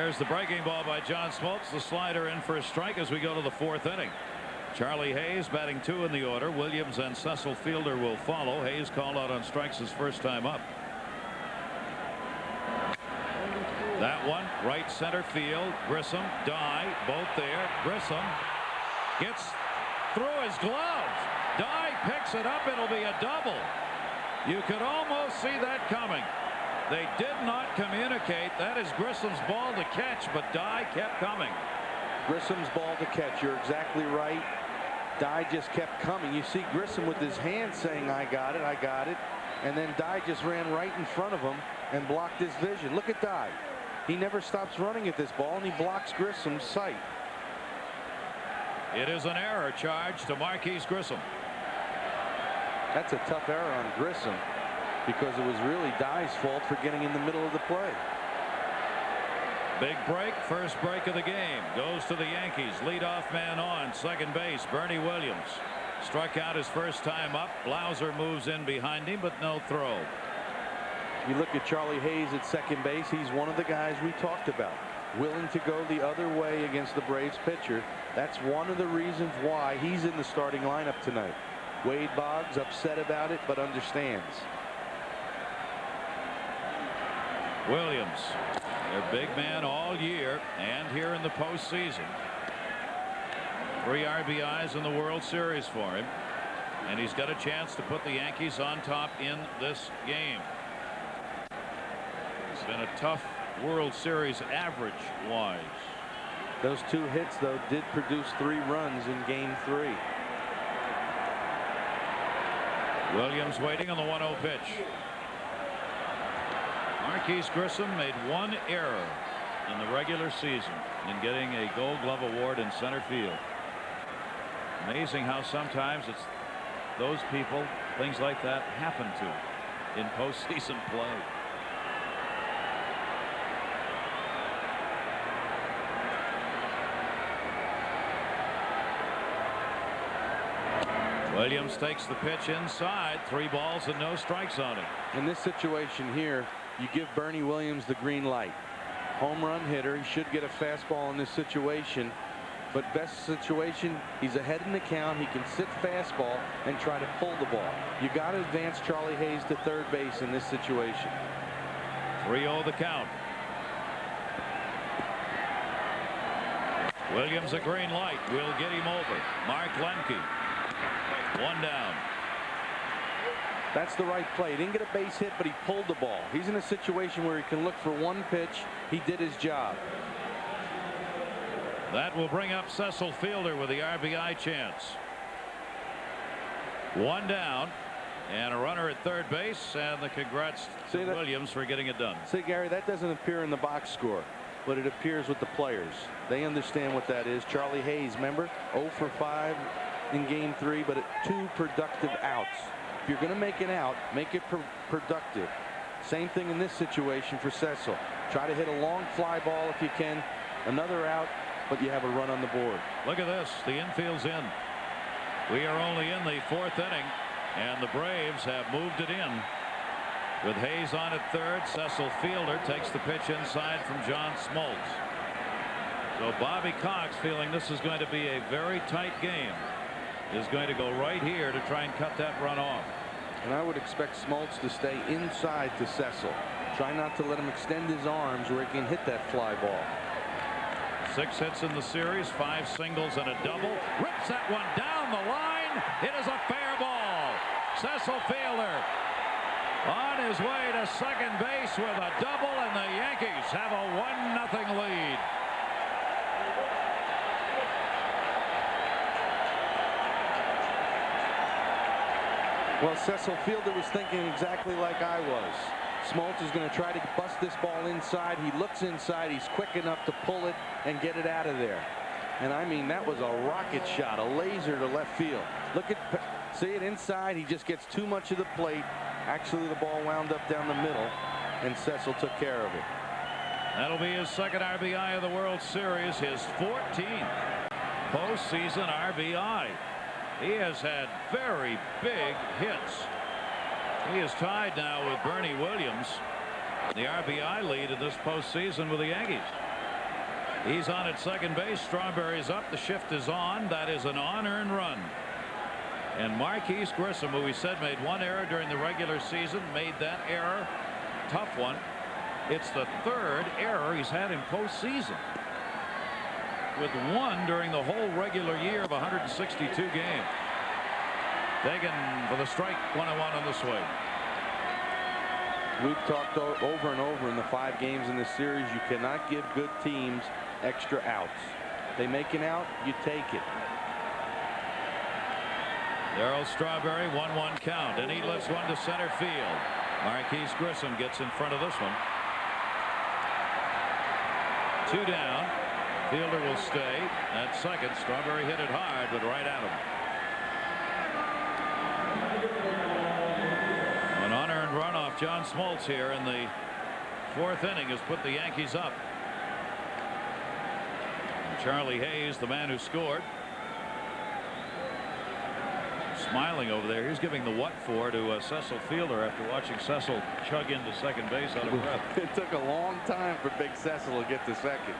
There's the breaking ball by John Smoltz. The slider in for a strike as we go to the fourth inning. Charlie Hayes batting 2 in the order. Williams and Cecil Fielder will follow. Hayes called out on strikes his first time up. That one right center field. Grissom, Dye, both there. Grissom gets through his glove. Dye picks it up. It'll be a double. You could almost see that coming. They did not communicate. That is Grissom's ball to catch, but Dye kept coming. Grissom's ball to catch. You're exactly right. Dye just kept coming. You see Grissom with his hand saying, I got it, I got it. And then Dye just ran right in front of him and blocked his vision. Look at Dye. He never stops running at this ball, and he blocks Grissom's sight. It is an error charge to Marquise Grissom. That's a tough error on Grissom, because it was really Dye's fault for getting in the middle of the play. Big break. First break of the game goes to the Yankees. Leadoff man on second base. Bernie Williams struck out his first time up. Blauser moves in behind him, but no throw. You look at Charlie Hayes at second base. He's one of the guys we talked about, willing to go the other way against the Braves pitcher. That's one of the reasons why he's in the starting lineup tonight. Wade Boggs upset about it, but understands. Williams, their big man all year and here in the postseason. 3 RBIs in the World Series for him, and he's got a chance to put the Yankees on top in this game. It's been a tough World Series average wise. Those 2 hits, though, did produce 3 runs in game 3. Williams waiting on the 1-0 pitch. Marquise Grissom made 1 error in the regular season in getting a Gold Glove award in center field. Amazing how sometimes it's those people, things like that happen to in postseason play. Williams takes the pitch inside. 3 balls and no strikes on it. In this situation here, you give Bernie Williams the green light. Home run hitter. He should get a fastball in this situation. But best situation, he's ahead in the count. He can sit fastball and try to pull the ball. You got to advance Charlie Hayes to third base in this situation. 3-0 the count. Williams a green light. Will get him over. Mark Lemke. 1 down. That's the right play. He didn't get a base hit, but he pulled the ball. He's in a situation where he can look for 1 pitch. He did his job. That will bring up Cecil Fielder with the RBI chance. 1 down and a runner at third base, and the congrats to Williams for getting it done. See, Gary, that doesn't appear in the box score, but it appears with the players. They understand what that is. Charlie Hayes, remember, 0 for 5 in game 3, but 2 productive outs. If you're going to make an out, make it productive. Same thing in this situation for Cecil. Try to hit a long fly ball if you can. Another out, but you have a run on the board. Look at this. The infield's in. We are only in the 4th inning, and the Braves have moved it in. With Hayes on at third, Cecil Fielder takes the pitch inside from John Smoltz. So Bobby Cox, feeling this is going to be a very tight game, is going to go right here to try and cut that run off. And I would expect Smoltz to stay inside to Cecil. Try not to let him extend his arms where he can hit that fly ball. 6 hits in the series, 5 singles and a double. Rips that one down the line. It is a fair ball. Cecil Fielder on his way to second base with a double, and the Yankees have a 1-0 lead. Well, Cecil Fielder was thinking exactly like I was. Smoltz is going to try to bust this ball inside. He looks inside. He's quick enough to pull it and get it out of there. And I mean, that was a rocket shot, a laser to left field. Look at, see it inside. He just gets too much of the plate. Actually, the ball wound up down the middle, and Cecil took care of it. That'll be his 2nd RBI of the World Series, his 14th postseason RBI. He has had very big hits. He is tied now with Bernie Williams, the RBI lead in this postseason with the Yankees. He's on at second base. Strawberry's up. The shift is on. That is an unearned run. And Marquise Grissom, who we said made one error during the regular season, made that error. Tough one. It's the third error he's had in postseason, with one during the whole regular year of 162 games. Taken for the strike, 1-1 on the swing. We've talked over and over in the 5 games in this series, you cannot give good teams extra outs. They make an out, you take it. Darryl Strawberry, 1-1 count, and he lifts one to center field. Marquise Grissom gets in front of this one. 2 down. Fielder will stay at second. Strawberry hit it hard, but right at him. An unearned run off John Smoltz here in the 4th inning has put the Yankees up. And Charlie Hayes, the man who scored, smiling over there. He's giving the what for to Cecil Fielder after watching Cecil chug into second base out of breath. It took a long time for Big Cecil to get to second.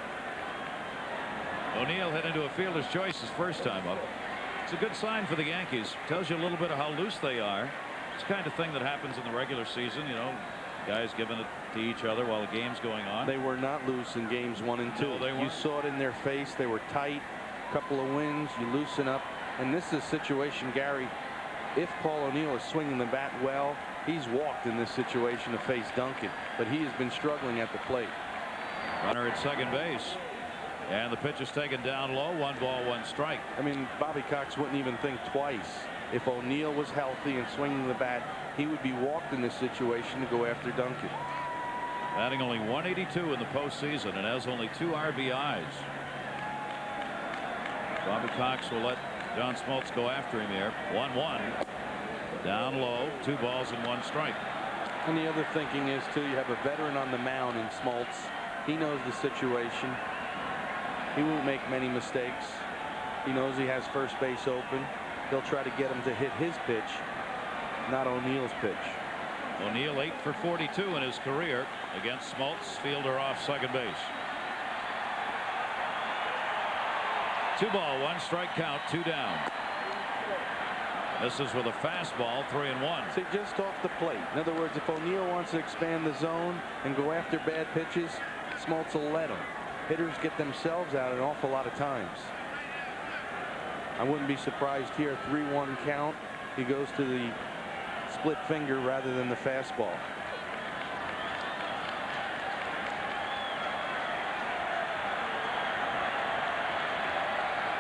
O'Neill hit into a fielder's choice his first time up. It's a good sign for the Yankees. Tells you a little bit of how loose they are. It's the kind of thing that happens in the regular season. You know, guys giving it to each other while the game's going on. They were not loose in games 1 and 2. No, they weren't. You saw it in their face. They were tight. Couple of wins. You loosen up. And this is a situation, Gary, if Paul O'Neill is swinging the bat well, he's walked in this situation to face Duncan, but he has been struggling at the plate. Runner at second base, and the pitch is taken down low. 1 ball, 1 strike. I mean, Bobby Cox wouldn't even think twice. If O'Neill was healthy and swinging the bat, he would be walked in this situation to go after Duncan. Batting only 182 in the postseason and has only 2 RBIs. Bobby Cox will let John Smoltz go after him here. 1-1. Down low. 2 balls and 1 strike. And the other thinking is, too, you have a veteran on the mound in Smoltz. He knows the situation. He won't make many mistakes. He knows he has first base open. They'll try to get him to hit his pitch, not O'Neill's pitch. O'Neill 8 for 42 in his career against Smoltz. Fielder off second base. 2 ball, 1 strike count, 2 down. This is with a fastball, 3-1. See, just off the plate. In other words, if O'Neill wants to expand the zone and go after bad pitches, Smoltz will let him. Hitters get themselves out an awful lot of times. I wouldn't be surprised here. 3-1 count. He goes to the split finger rather than the fastball.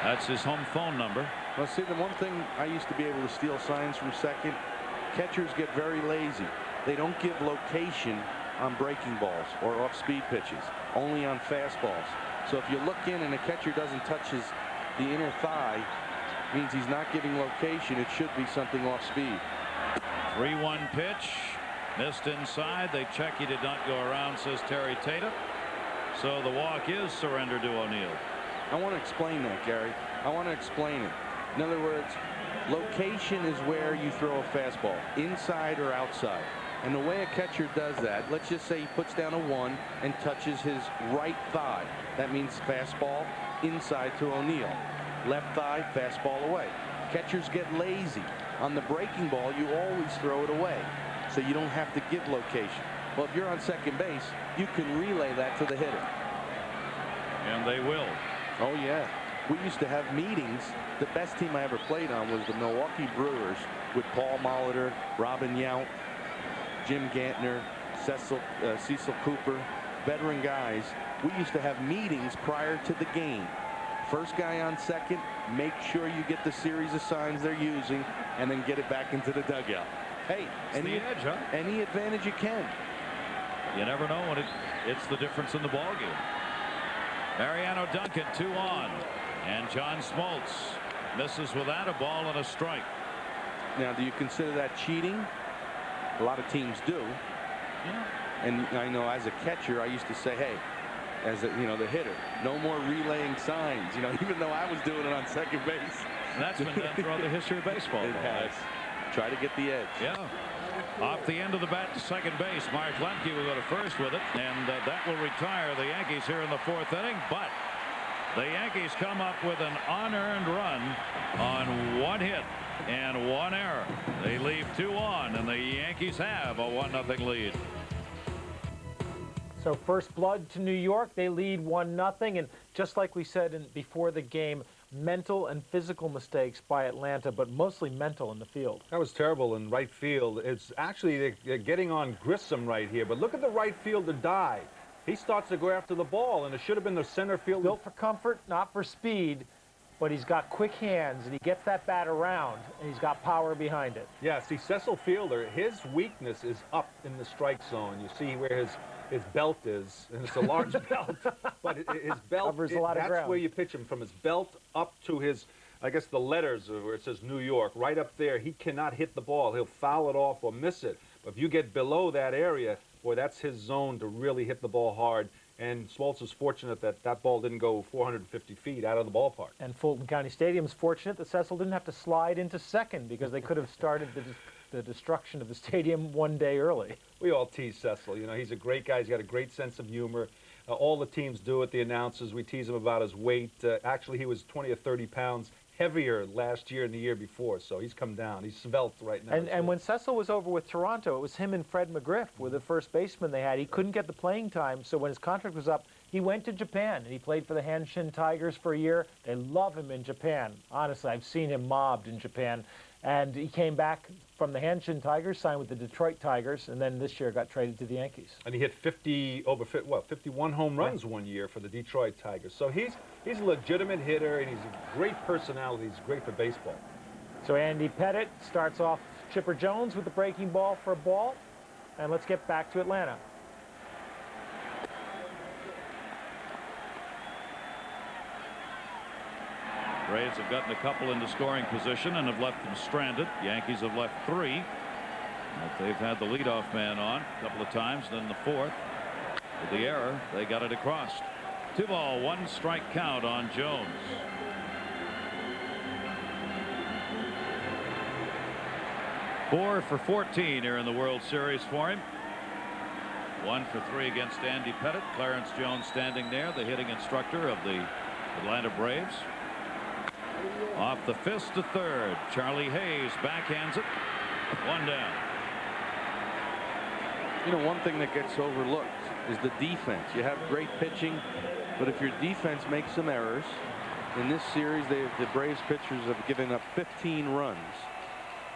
That's his home phone number. Well, see, the one thing I used to be able to steal signs from second, catchers get very lazy. They don't give location on breaking balls or off-speed pitches, only on fastballs. So if you look in and the catcher doesn't touch the inner thigh, means he's not giving location. It should be something off-speed. 3-1 pitch. Missed inside. They check he did not go around, says Terry Tatum. So the walk is surrendered to O'Neill. I want to explain that, Gary. I want to explain it. In other words, location is where you throw a fastball, inside or outside. And the way a catcher does that, let's just say he puts down a 1 and touches his right thigh. That means fastball inside to O'Neill. Left thigh, fastball away. Catchers get lazy. On the breaking ball, you always throw it away, so you don't have to give location. Well, if you're on second base, you can relay that to the hitter. And they will. Oh, yeah. We used to have meetings. The best team I ever played on was the Milwaukee Brewers with Paul Molitor, Robin Yount, Jim Gantner, Cecil Cooper, veteran guys. We used to have meetings prior to the game. First guy on second, make sure you get the series of signs they're using and then get it back into the dugout. Hey, any edge, huh? Any advantage you can. You never know when it's the difference in the ball game. Mariano Duncan 2 on, and John Smoltz misses without a ball and a strike. Now, do you consider that cheating? A lot of teams do. Yeah. And I know as a catcher, I used to say, hey, as the hitter, no more relaying signs. Even though I was doing it on second base. And that's been done throughout the history of baseball. It has. Try to get the edge. Yeah. Off the end of the bat to second base, Mark Lemke will go to first with it, and that will retire the Yankees here in the 4th inning. But The Yankees come up with an unearned run on 1 hit and 1 error. They leave 2 on, and the Yankees have a 1-0 lead. So first blood to New York. They lead 1-0, and just like we said before the game, mental and physical mistakes by Atlanta, but mostly mental in the field. That was terrible in right field. It's actually they're getting on Grissom right here, but look at the right fielder dive. He starts to go after the ball, and it should have been the center field. Built for comfort, not for speed, but he's got quick hands, and he gets that bat around, and he's got power behind it. Yeah, see, Cecil Fielder, his weakness is up in the strike zone. You see where his belt is, and it's a large belt, but his belt covers a lot of ground. That's where you pitch him, from his belt up to his, I guess, the letters where it says New York, right up there. He cannot hit the ball. He'll foul it off or miss it. But if you get below that area, boy, that's his zone to really hit the ball hard. And Smoltz is fortunate that that ball didn't go 450 feet out of the ballpark. And Fulton County Stadium is fortunate that Cecil didn't have to slide into second, because they could have started the destruction of the stadium 1 day early. We all tease Cecil. You know, he's a great guy. He's got a great sense of humor. All the teams do it, the announcers. We tease him about his weight. Actually, he was 20 or 30 pounds heavier last year and the year before, so he's come down. He's svelte right now. And when Cecil was over with Toronto, it was him and Fred McGriff were the first baseman they had. He couldn't get the playing time, so when his contract was up, he went to Japan, and he played for the Hanshin Tigers for a year. They love him in Japan. Honestly, I've seen him mobbed in Japan. And he came back from the Hanshin Tigers, signed with the Detroit Tigers, and then this year got traded to the Yankees. And he hit 51 home runs 1 year for the Detroit Tigers. So he's a legitimate hitter, and he's a great personality. He's great for baseball. So Andy Pettit starts off Chipper Jones with the breaking ball for a ball. And let's get back to Atlanta. Braves have gotten a couple into scoring position and have left them stranded. Yankees have left 3. But they've had the leadoff man on a couple of times. Then the 4th, with the error, they got it across. 2 ball, 1 strike count on Jones. Four for 14 here in the World Series for him. 1 for 3 against Andy Pettit. Clarence Jones standing there, the hitting instructor of the Atlanta Braves. Off the fist to third. Charlie Hayes backhands it. 1 down. You know, one thing that gets overlooked is the defense. You have great pitching, but if your defense makes some errors, in this series, the Braves pitchers have given up 15 runs.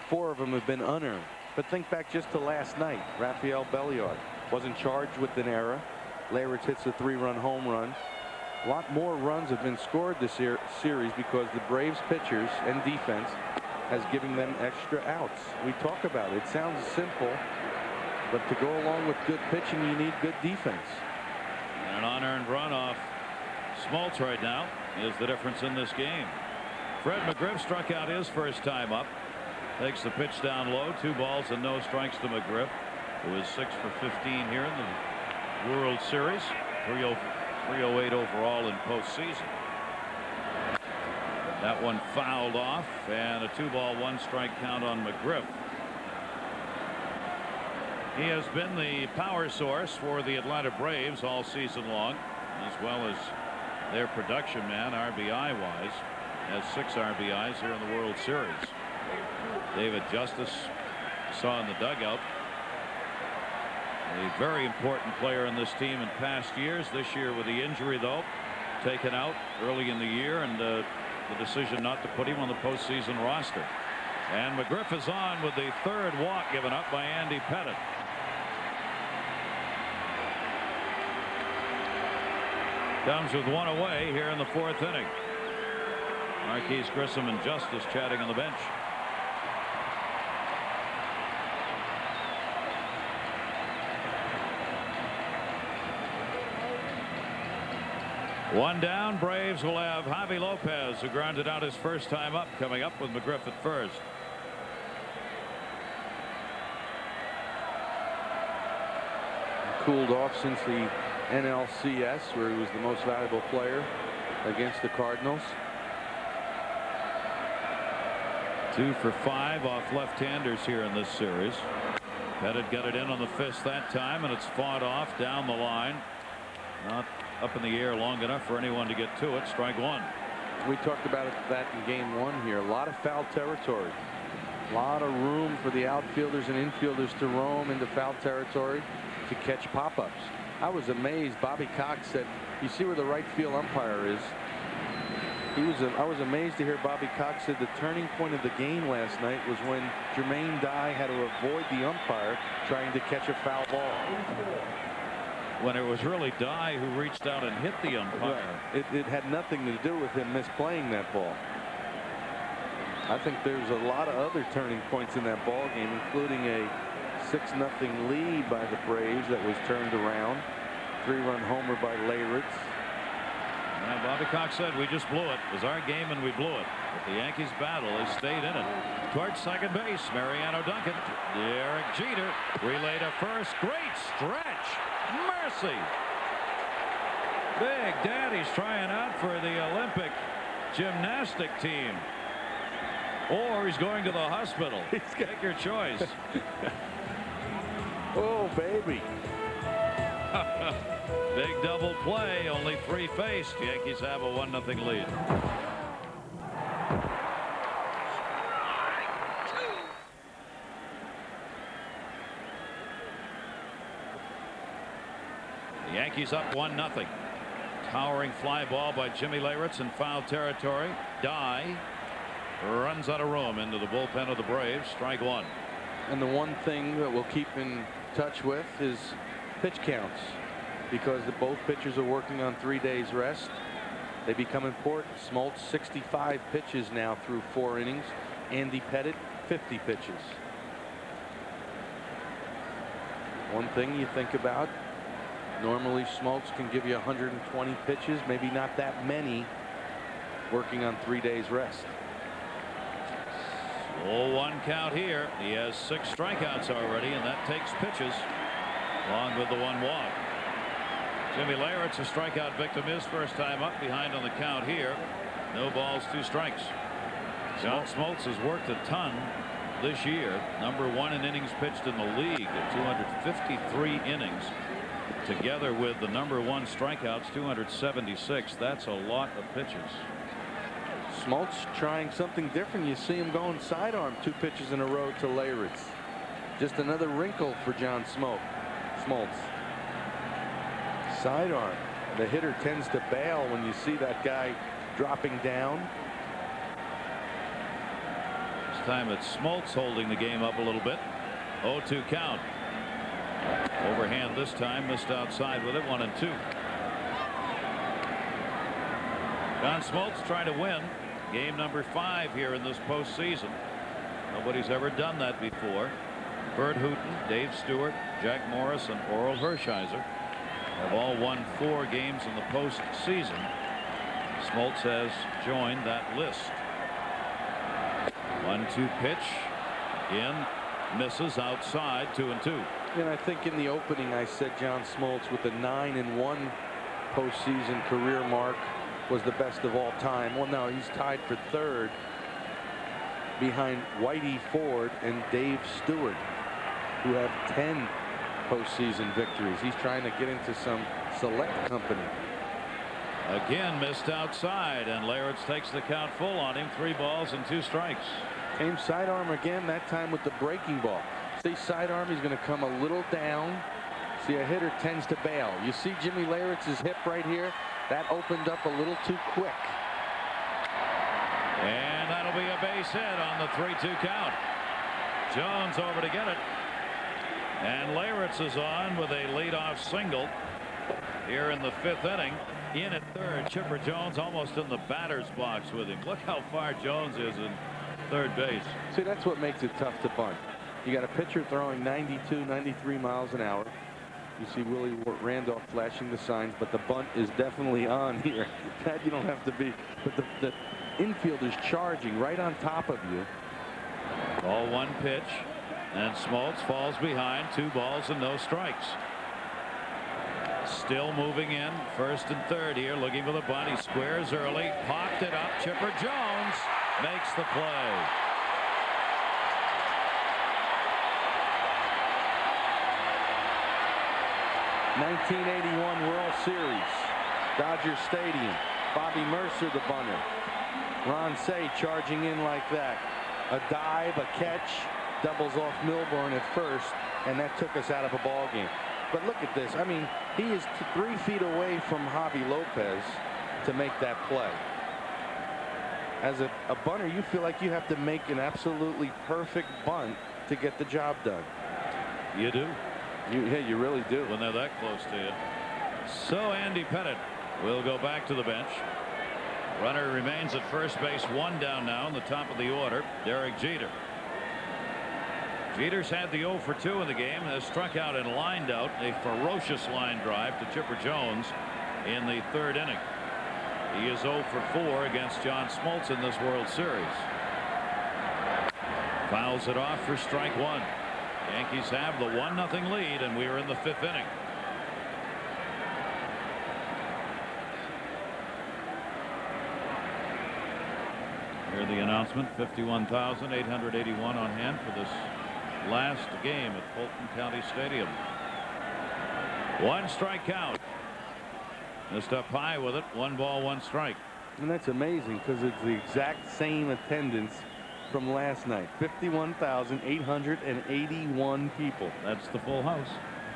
4 of them have been unearned. But think back just to last night. Rafael Belliard wasn't charged with an error. Leyritz hits a 3-run home run. A lot more runs have been scored this series because the Braves pitchers and defense has given them extra outs. We talk about it. It sounds simple, but to go along with good pitching, you need good defense. And an unearned run off Smoltz right now is the difference in this game. Fred McGriff struck out his first time up. Takes the pitch down low. 2 balls and no strikes to McGriff, who is 6 for 15 here in the World Series. 308 overall in postseason. That one fouled off, and a 2 ball 1 strike count on McGriff. He has been the power source for the Atlanta Braves all season long, as well as their production man RBI wise. Has 6 RBIs here in the World Series. David Justice saw in the dugout. A very important player in this team in past years. This year with the injury, though, taken out early in the year, and the decision not to put him on the postseason roster. And McGriff is on with the 3rd walk given up by Andy Pettit. Comes with 1 away here in the 4th inning. Marquise Grissom and Justice chatting on the bench. One down. Braves will have Javi Lopez, who grounded out his first time up, coming up with McGriff at first. Cooled off since the NLCS, where he was the most valuable player against the Cardinals. 2 for 5 off left-handers here in this series. Pettit got it in on the fist that time, and it's fought off down the line. Not up in the air long enough for anyone to get to it. Strike one. We talked about that in game one here. A lot of foul territory. A lot of room for the outfielders and infielders to roam into foul territory to catch pop-ups. I was amazed. Bobby Cox said, you see where the right field umpire is? I was amazed to hear Bobby Cox said the turning point of the game last night was when Jermaine Dye had to avoid the umpire trying to catch a foul ball. When it was really Dye who reached out and hit the umpire. It had nothing to do with him misplaying that ball. I think there's a lot of other turning points in that ball game, including a 6-0 lead by the Braves that was turned around. 3-run homer by Leyritz. And Bobby Cox said, we just blew it. It was our game and we blew it. But the Yankees battle has stayed in it. Towards second base, Mariano Duncan. Derek Jeter relay to first. Great stretch. Mercy. Big Daddy's trying out for the Olympic gymnastic team. Or he's going to the hospital. Take your choice. Oh, baby. Big double play, only 3 faced. Yankees have a 1-0 lead. The Yankees up 1-0. Towering fly ball by Jimmy Leyritz in foul territory. Dye runs out of room into the bullpen of the Braves. Strike one. And the one thing that we'll keep in touch with is pitch counts, because both pitchers are working on 3 days rest. They become important. Smoltz 65 pitches now through 4 innings. Andy Pettit 50 pitches. One thing you think about, normally Smoltz can give you 120 pitches, maybe not that many, working on 3 days rest. 0-1 count here. He has 6 strikeouts already, and that takes pitches along with the 1 walk. Jimmy Leyritz, a strikeout victim, his first time up, behind on the count here. No balls, 2 strikes. John Smoltz has worked a ton this year. #1 in innings pitched in the league at 253 innings. Together with the #1 strikeouts, 276. That's a lot of pitches. Smoltz trying something different. You see him going sidearm 2 pitches in a row to Leyritz. Just another wrinkle for John Smoltz. Sidearm. The hitter tends to bail when you see that guy dropping down. This time it's Smoltz holding the game up a little bit. 0-2 count. Overhand this time, missed outside with it. 1-2. John Smoltz trying to win game #5 here in this postseason. Nobody's ever done that before. Bert Hooton, Dave Stewart, Jack Morris, and Oral Hershiser have all won 4 games in the postseason. Smoltz has joined that list. 1-2 pitch in, misses outside. 2-2. And I think in the opening I said John Smoltz with a 9-1 postseason career mark was the best of all time. Well, now he's tied for 3rd behind Whitey Ford and Dave Stewart, who have 10 postseason victories. He's trying to get into some select company. Again missed outside, and Leyritz takes the count full on him. 3 balls and 2 strikes. Came sidearm again, that time with the breaking ball. See, sidearm, he's going to come a little down. See, a hitter tends to bail. You see Jimmy Leyritz's hip right here? That opened up a little too quick. And that'll be a base hit on the 3-2 count. Jones over to get it. And Leyritz is on with a leadoff single here in the 5th inning. In at 3rd, Chipper Jones almost in the batter's box with him. Look how far Jones is in 3rd base. See, that's what makes it tough to bunt. You got a pitcher throwing 92, 93 miles an hour. You see Willie Randolph flashing the signs, but the bunt is definitely on here. That you don't have to be. But the infielder's charging right on top of you. Ball 1 pitch, and Smoltz falls behind. 2 balls and no strikes. Still moving in, 1st and 3rd here, looking for the bunt. He squares early, popped it up. Chipper Jones makes the play. '81 World Series. Dodger Stadium. Bobby Mercer, the bunter. Ron Say charging in like that. A dive, a catch, doubles off Milburn at first, and that took us out of a ball game. But look at this. I mean, he is 3 feet away from Javi Lopez to make that play. As a bunter, you feel like you have to make an absolutely perfect bunt to get the job done. You do. Yeah, you really do. When they're that close to you. So Andy Pettit will go back to the bench. Runner remains at first base, 1 down now in the top of the order. Derek Jeter. Jeter's had the 0 for 2 in the game, has struck out and lined out a ferocious line drive to Chipper Jones in the 3rd inning. He is 0 for 4 against John Smoltz in this World Series. Fouls it off for strike 1. Yankees have the 1-0 lead, and we are in the 5th inning. Hear the announcement. 51,881 on hand for this last game at Fulton County Stadium. 1 strike count. Missed up high with it. 1 ball, 1 strike. And that's amazing because it's the exact same attendance from last night. 51,881 people. That's the full house.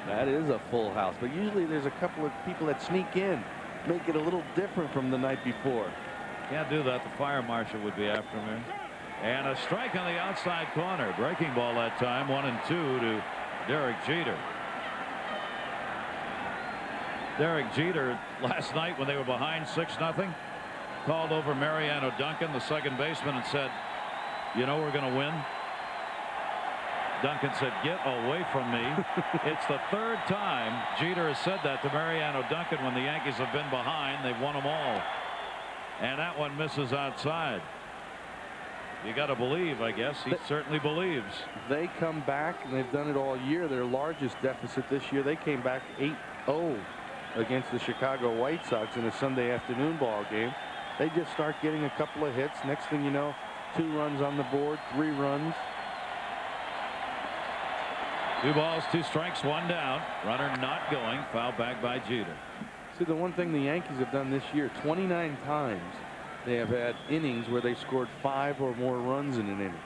That is a full house. But usually there's a couple of people that sneak in, make it a little different from the night before. Can't do that. The fire marshal would be after him. And a strike on the outside corner. Breaking ball that time. 1-2 to Derek Jeter. Derek Jeter last night when they were behind 6-0 called over Mariano Duncan, the second baseman, and said, you know we're going to win. Duncan said, get away from me. It's the 3rd time Jeter has said that to Mariano Duncan when the Yankees have been behind. They've won them all. And that one misses outside. You got to believe, I guess. He certainly believes. They come back, and they've done it all year. Their largest deficit this year, they came back 8-0 against the Chicago White Sox in a Sunday afternoon ball game. They just start getting a couple of hits. Next thing you know, 2 runs on the board, 3 runs. 2 balls, 2 strikes, 1 down. Runner not going. Foul back by Jeter. See, the one thing the Yankees have done this year, 29 times they have had innings where they scored 5 or more runs in an inning.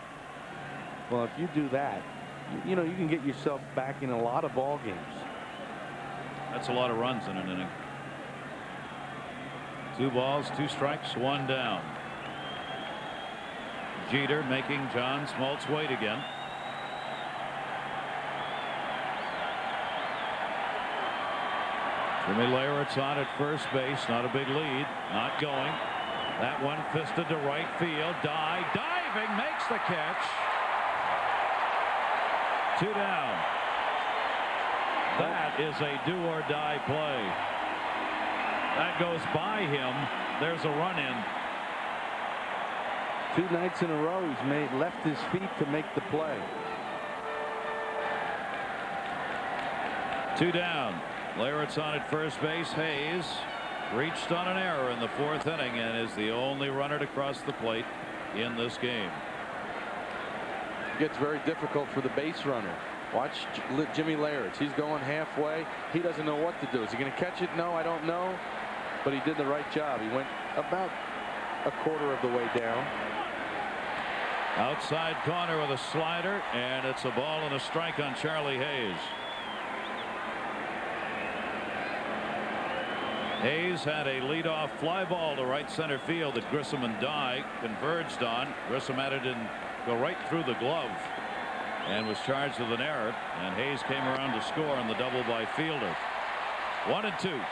Well, if you do that, you know, you can get yourself back in a lot of ball games. That's a lot of runs in an inning. 2 balls, 2 strikes, 1 down. Jeter making John Smoltz wait again. Jimmy Leyritz on at first base. Not a big lead. Not going. That one fisted to right field. Diving, makes the catch. 2 down. That is a do-or-die play. That goes by him. There's a run in. 2 nights in a row he's left his feet to make the play. 2 down. Leyritz on at first base. Hayes reached on an error in the 4th inning and is the only runner to cross the plate in this game. It gets very difficult for the base runner. Watch Jimmy Leyritz. He's going halfway. He doesn't know what to do. Is he going to catch it? No, I don't know. But he did the right job. He went about a quarter of the way down. Outside corner with a slider, and it's a ball and a strike on Charlie Hayes. Hayes had a leadoff fly ball to right center field that Grissom and Dye converged on. Grissom had it go right through the glove and was charged with an error, and Hayes came around to score on the double by Fielder. 1-2.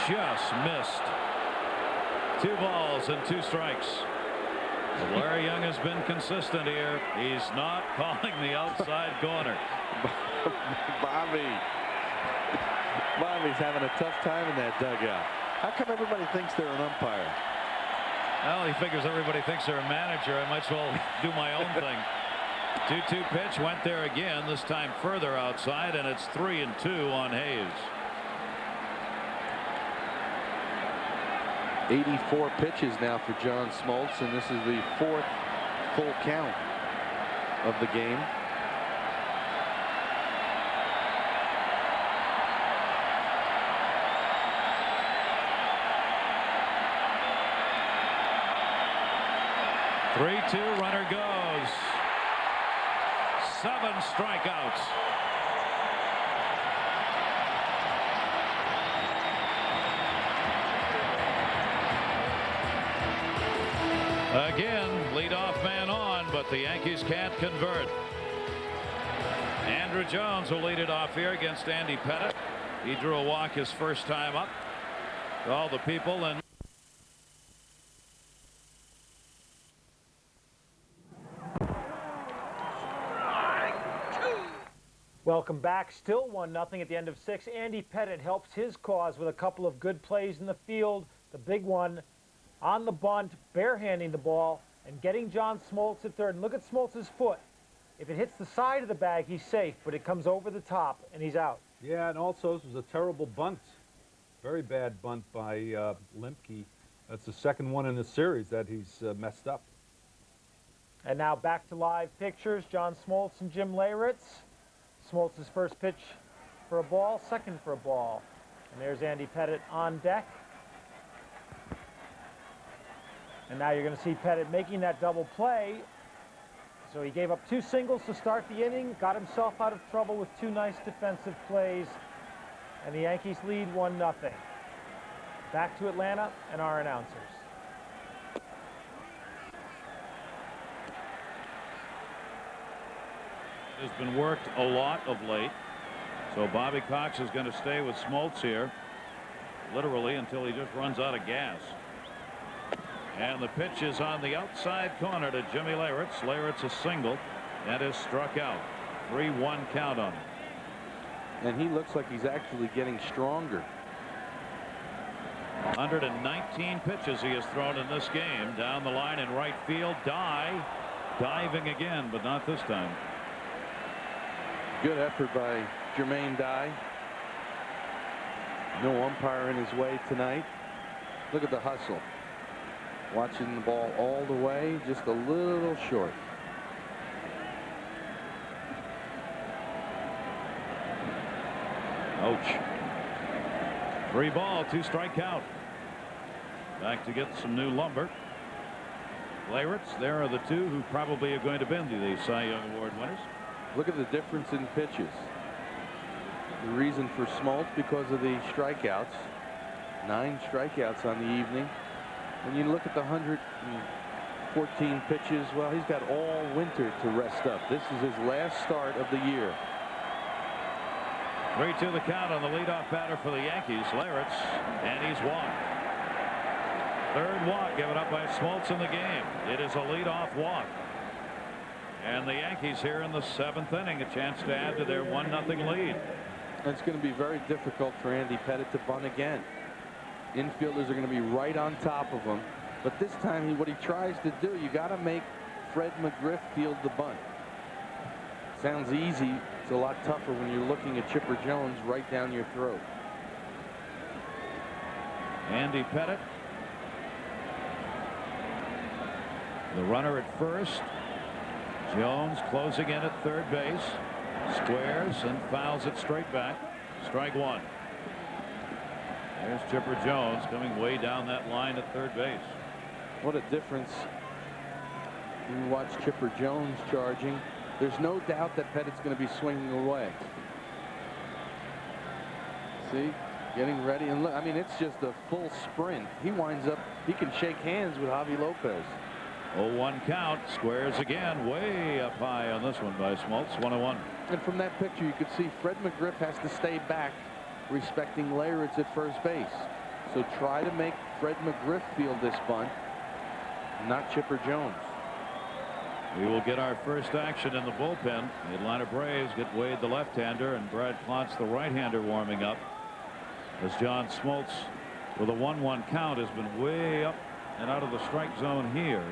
Just missed. 2 balls and 2 strikes. But Larry Young has been consistent here. He's not calling the outside corner. Bobby's having a tough time in that dugout. How come everybody thinks they're an umpire? Well, he figures everybody thinks they're a manager. I might as well do my own thing. 2-2 pitch went there again, this time further outside, and it's 3-2 on Hayes. 84 pitches now for John Smoltz, and this is the 4th full count of the game. Three-two, runner goes. 7 strikeouts. Again, leadoff man on, but the Yankees can't convert. Andrew Jones will lead it off here against Andy Pettit. He drew a walk his first time up. All the people and Welcome back. Still 1-0 at the end of 6. Andy Pettit helps his cause with a couple of good plays in the field. The big one on the bunt, barehanding the ball and getting John Smoltz at third. And look at Smoltz's foot. If it hits the side of the bag, he's safe, but it comes over the top and he's out. Yeah, and also this was a terrible bunt. Very bad bunt by Lemke. That's the second one in the series that he's messed up. And now back to live pictures. John Smoltz and Jim Leyritz. Smoltz's first pitch for a ball, second for a ball. And there's Andy Pettit on deck. And now you're going to see Pettit making that double play. So he gave up 2 singles to start the inning, got himself out of trouble with 2 nice defensive plays, and the Yankees lead 1-0. Back to Atlanta and our announcers. Has been worked a lot of late, so Bobby Cox is going to stay with Smoltz here literally until he just runs out of gas. And the pitch is on the outside corner to Jimmy Leyritz. Leyritz a single and is struck out. 3-1 count on him. And he looks like he's actually getting stronger. 119 pitches he has thrown in this game. Down the line in right field. Diving again, but not this time. Good effort by Jermaine Dye. No umpire in his way tonight. Look at the hustle. Watching the ball all the way, just a little short. Ouch. 3 ball, 2 strike count. Back to get some new lumber. Leyritz, there are the 2 who probably are going to be the Cy Young Award winners. Look at the difference in pitches. The reason for Smoltz because of the strikeouts. 9 strikeouts on the evening. When you look at the 114 pitches, well, he's got all winter to rest up. This is his last start of the year. 3-2 the count on the leadoff batter for the Yankees, Leyritz, and he's walked. 3rd walk given up by Smoltz in the game. It is a leadoff walk. And the Yankees here in the 7th inning, a chance to add to their 1-0 lead. It's going to be very difficult for Andy Pettit to bunt again. Infielders are going to be right on top of him. But this time, what he tries to do, you got to make Fred McGriff field the bunt. Sounds easy. It's a lot tougher when you're looking at Chipper Jones right down your throat. Andy Pettit, the runner at first. Jones closing in at 3rd base. Squares and fouls it straight back. Strike 1. There's Chipper Jones coming way down that line at 3rd base. What a difference. You watch Chipper Jones charging. There's no doubt that Pettit's going to be swinging away. See, getting ready. And look, I mean, it's just a full sprint. He winds up, he can shake hands with Javi Lopez. 0-1 count. Squares again, way up high on this one by Smoltz. 1-1. And from that picture, you could see Fred McGriff has to stay back, respecting Leyritz at first base. So try to make Fred McGriff field this bunt, not Chipper Jones. We will get our first action in the bullpen. The Atlanta Braves get Wade the left-hander and Brad Klontz the right-hander warming up. As John Smoltz with a 1-1 count has been way up and out of the strike zone here.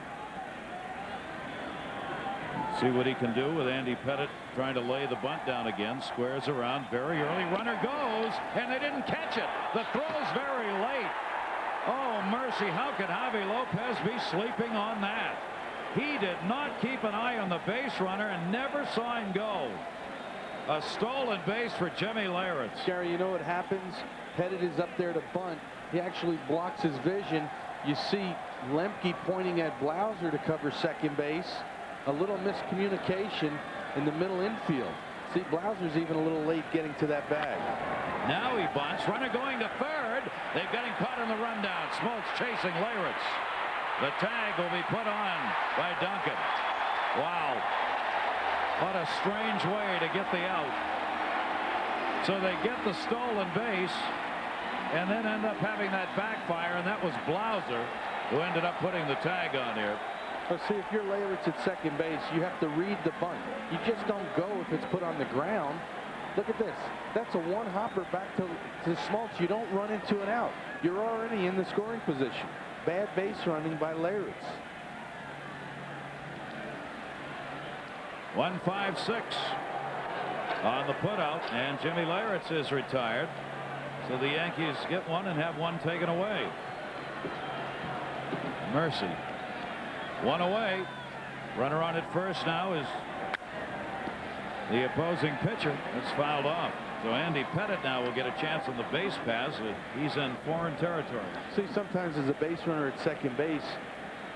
See what he can do with Andy Pettit trying to lay the bunt down again. Squares around very early. Runner goes, and they didn't catch it. The throw's very late. Oh, mercy. How could Javi Lopez be sleeping on that? He did not keep an eye on the base runner and never saw him go. A stolen base for Jimmy Leyritz. Gary, you know what happens? Pettit is up there to bunt. He actually blocks his vision. You see Lemke pointing at Blauser to cover second base. A little miscommunication in the middle infield. See, Blauser's even a little late getting to that bag. Now he bunts. Runner going to third. They've got him caught in the rundown. Smoltz chasing Leyritz. The tag will be put on by Duncan. Wow. What a strange way to get the out. So they get the stolen base and then end up having that backfire, and that was Blauser who ended up putting the tag on here. Well, see, if you're Leyritz at second base, you have to read the bunt. You just don't go if it's put on the ground. Look at this. That's a one-hopper back to Smoltz. You don't run into an out. You're already in the scoring position. Bad base running by Leyritz. 1-5-6 on the putout, and Jimmy Leyritz is retired. So the Yankees get one and have one taken away. Mercy. One away. Runner on at first now is the opposing pitcher. It's fouled off. So Andy Pettit now will get a chance on the base pass. He's in foreign territory. See, sometimes as a base runner at second base,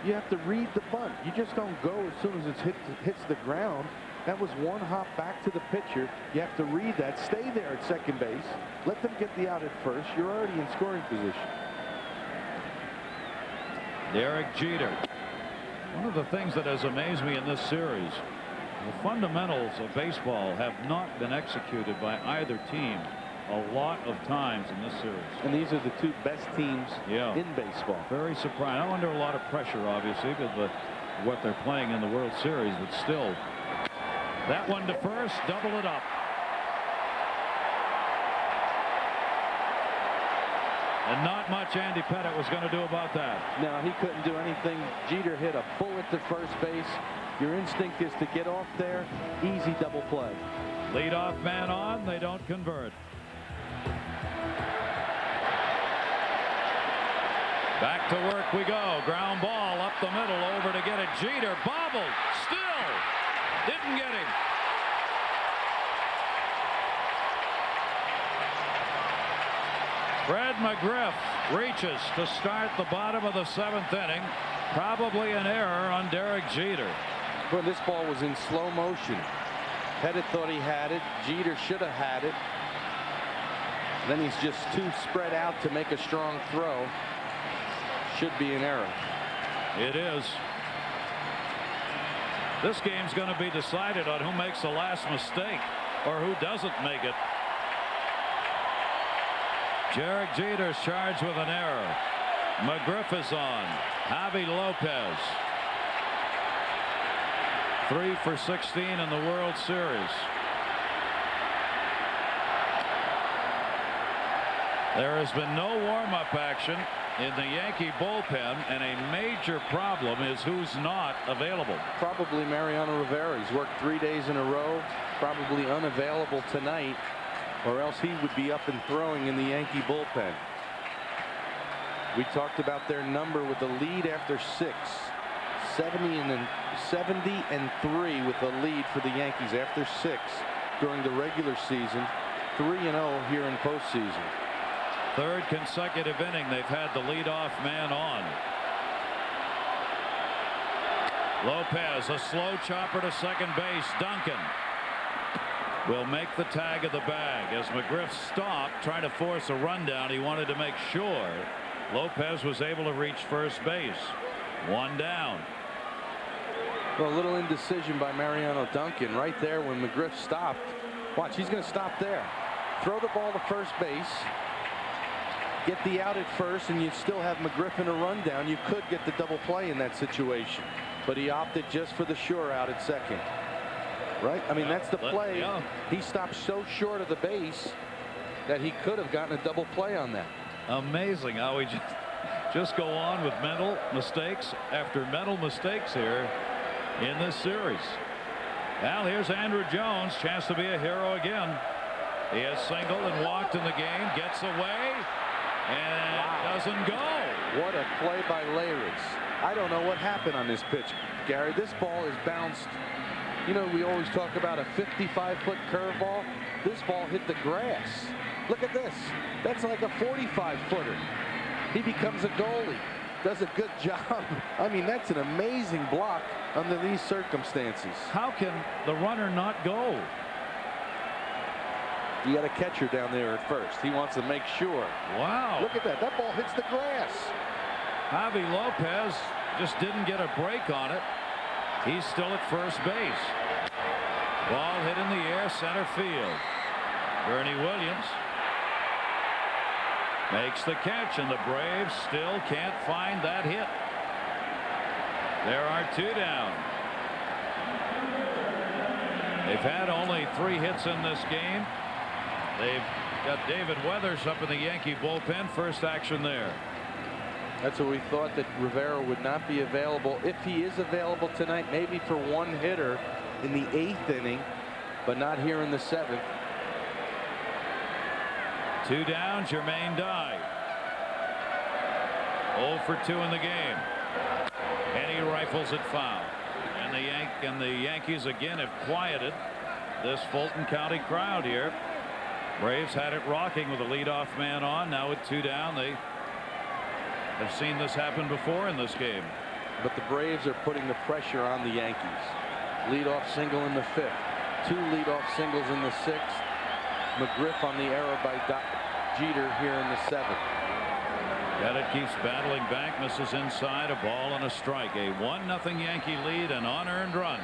you have to read the bunt. You just don't go as soon as it hits the ground. That was one hop back to the pitcher. You have to read that. Stay there at second base. Let them get the out at first. You're already in scoring position. Derek Jeter. One of the things that has amazed me in this series, the fundamentals of baseball have not been executed by either team a lot of times in this series. And these are the two best teams in baseball. Very surprising. I'm under a lot of pressure, obviously, because what they're playing in the World Series, but still. That one to first, double it up. And not much Andy Pettit was going to do about that. No, he couldn't do anything. Jeter hit a bullet to first base. Your instinct is to get off there. Easy double play. Leadoff man on. They don't convert. Back to work we go. Ground ball up the middle over to get it. Jeter bobbled. Still didn't get him. Fred McGriff reaches to start the bottom of the seventh inning. Probably an error on Derek Jeter. Well, this ball was in slow motion. Pettit thought he had it. Jeter should have had it. Then he's just too spread out to make a strong throw. Should be an error. It is. This game's going to be decided on who makes the last mistake or who doesn't make it. Derek Jeter's charged with an error. McGriff is on. Javi Lopez. 3 for 16 in the World Series. There has been no warm-up action in the Yankee bullpen, and a major problem is who's not available. Probably Mariano Rivera. He's worked 3 days in a row. Probably unavailable tonight, or else he would be up and throwing in the Yankee bullpen. We talked about their number with the lead after 6. 70 and 3 with the lead for the Yankees after 6 during the regular season. 3-0 here in postseason. Third consecutive inning they've had the leadoff man on. Lopez, a slow chopper to second base. Duncan will make the tag of the bag as McGriff stopped trying to force a rundown. He wanted to make sure Lopez was able to reach first base. One down. Well, a little indecision by Mariano Duncan right there when McGriff stopped. Watch, he's going to stop there. Throw the ball to first base. Get the out at first, and you still have McGriff in a rundown. You could get the double play in that situation, but he opted just for the sure out at second. Right? I mean, that's the play. He stopped so short of the base that he could have gotten a double play on that. Amazing how he just go on with mental mistakes after mental mistakes here in this series. Well, here's Andrew Jones, chance to be a hero again. He has singled and walked in the game, gets away, and doesn't go. What a play by Leyritz. I don't know what happened on this pitch, Gary. This ball is bounced. You know, we always talk about a 55-foot curveball. This ball hit the grass. Look at this. That's like a 45-footer. He becomes a goalie. Does a good job. I mean, that's an amazing block under these circumstances. How can the runner not go? You got a catcher down there at first. He wants to make sure. Wow. Look at that. That ball hits the grass. Javi Lopez just didn't get a break on it. He's still at first base. Ball hit in the air, center field. Bernie Williams makes the catch, and the Braves still can't find that hit. There are 2 down. They've had only 3 hits in this game. They've got David Weathers up in the Yankee bullpen. First action there. That's what we thought, that Rivera would not be available. If he is available tonight, maybe for one hitter in the 8th inning, but not here in the 7th. 2 down, Jermaine Dye. 0 for 2 in the game. And he rifles it foul. And the Yankees again have quieted this Fulton County crowd here. Braves had it rocking with a leadoff man on. Now with 2 down, they have seen this happen before in this game. But the Braves are putting the pressure on the Yankees. Leadoff single in the 5th. 2 leadoff singles in the 6th. McGriff on the error by Jeter here in the 7th. Pettit keeps battling back, misses inside, a ball and a strike. A 1-0 Yankee lead, an unearned run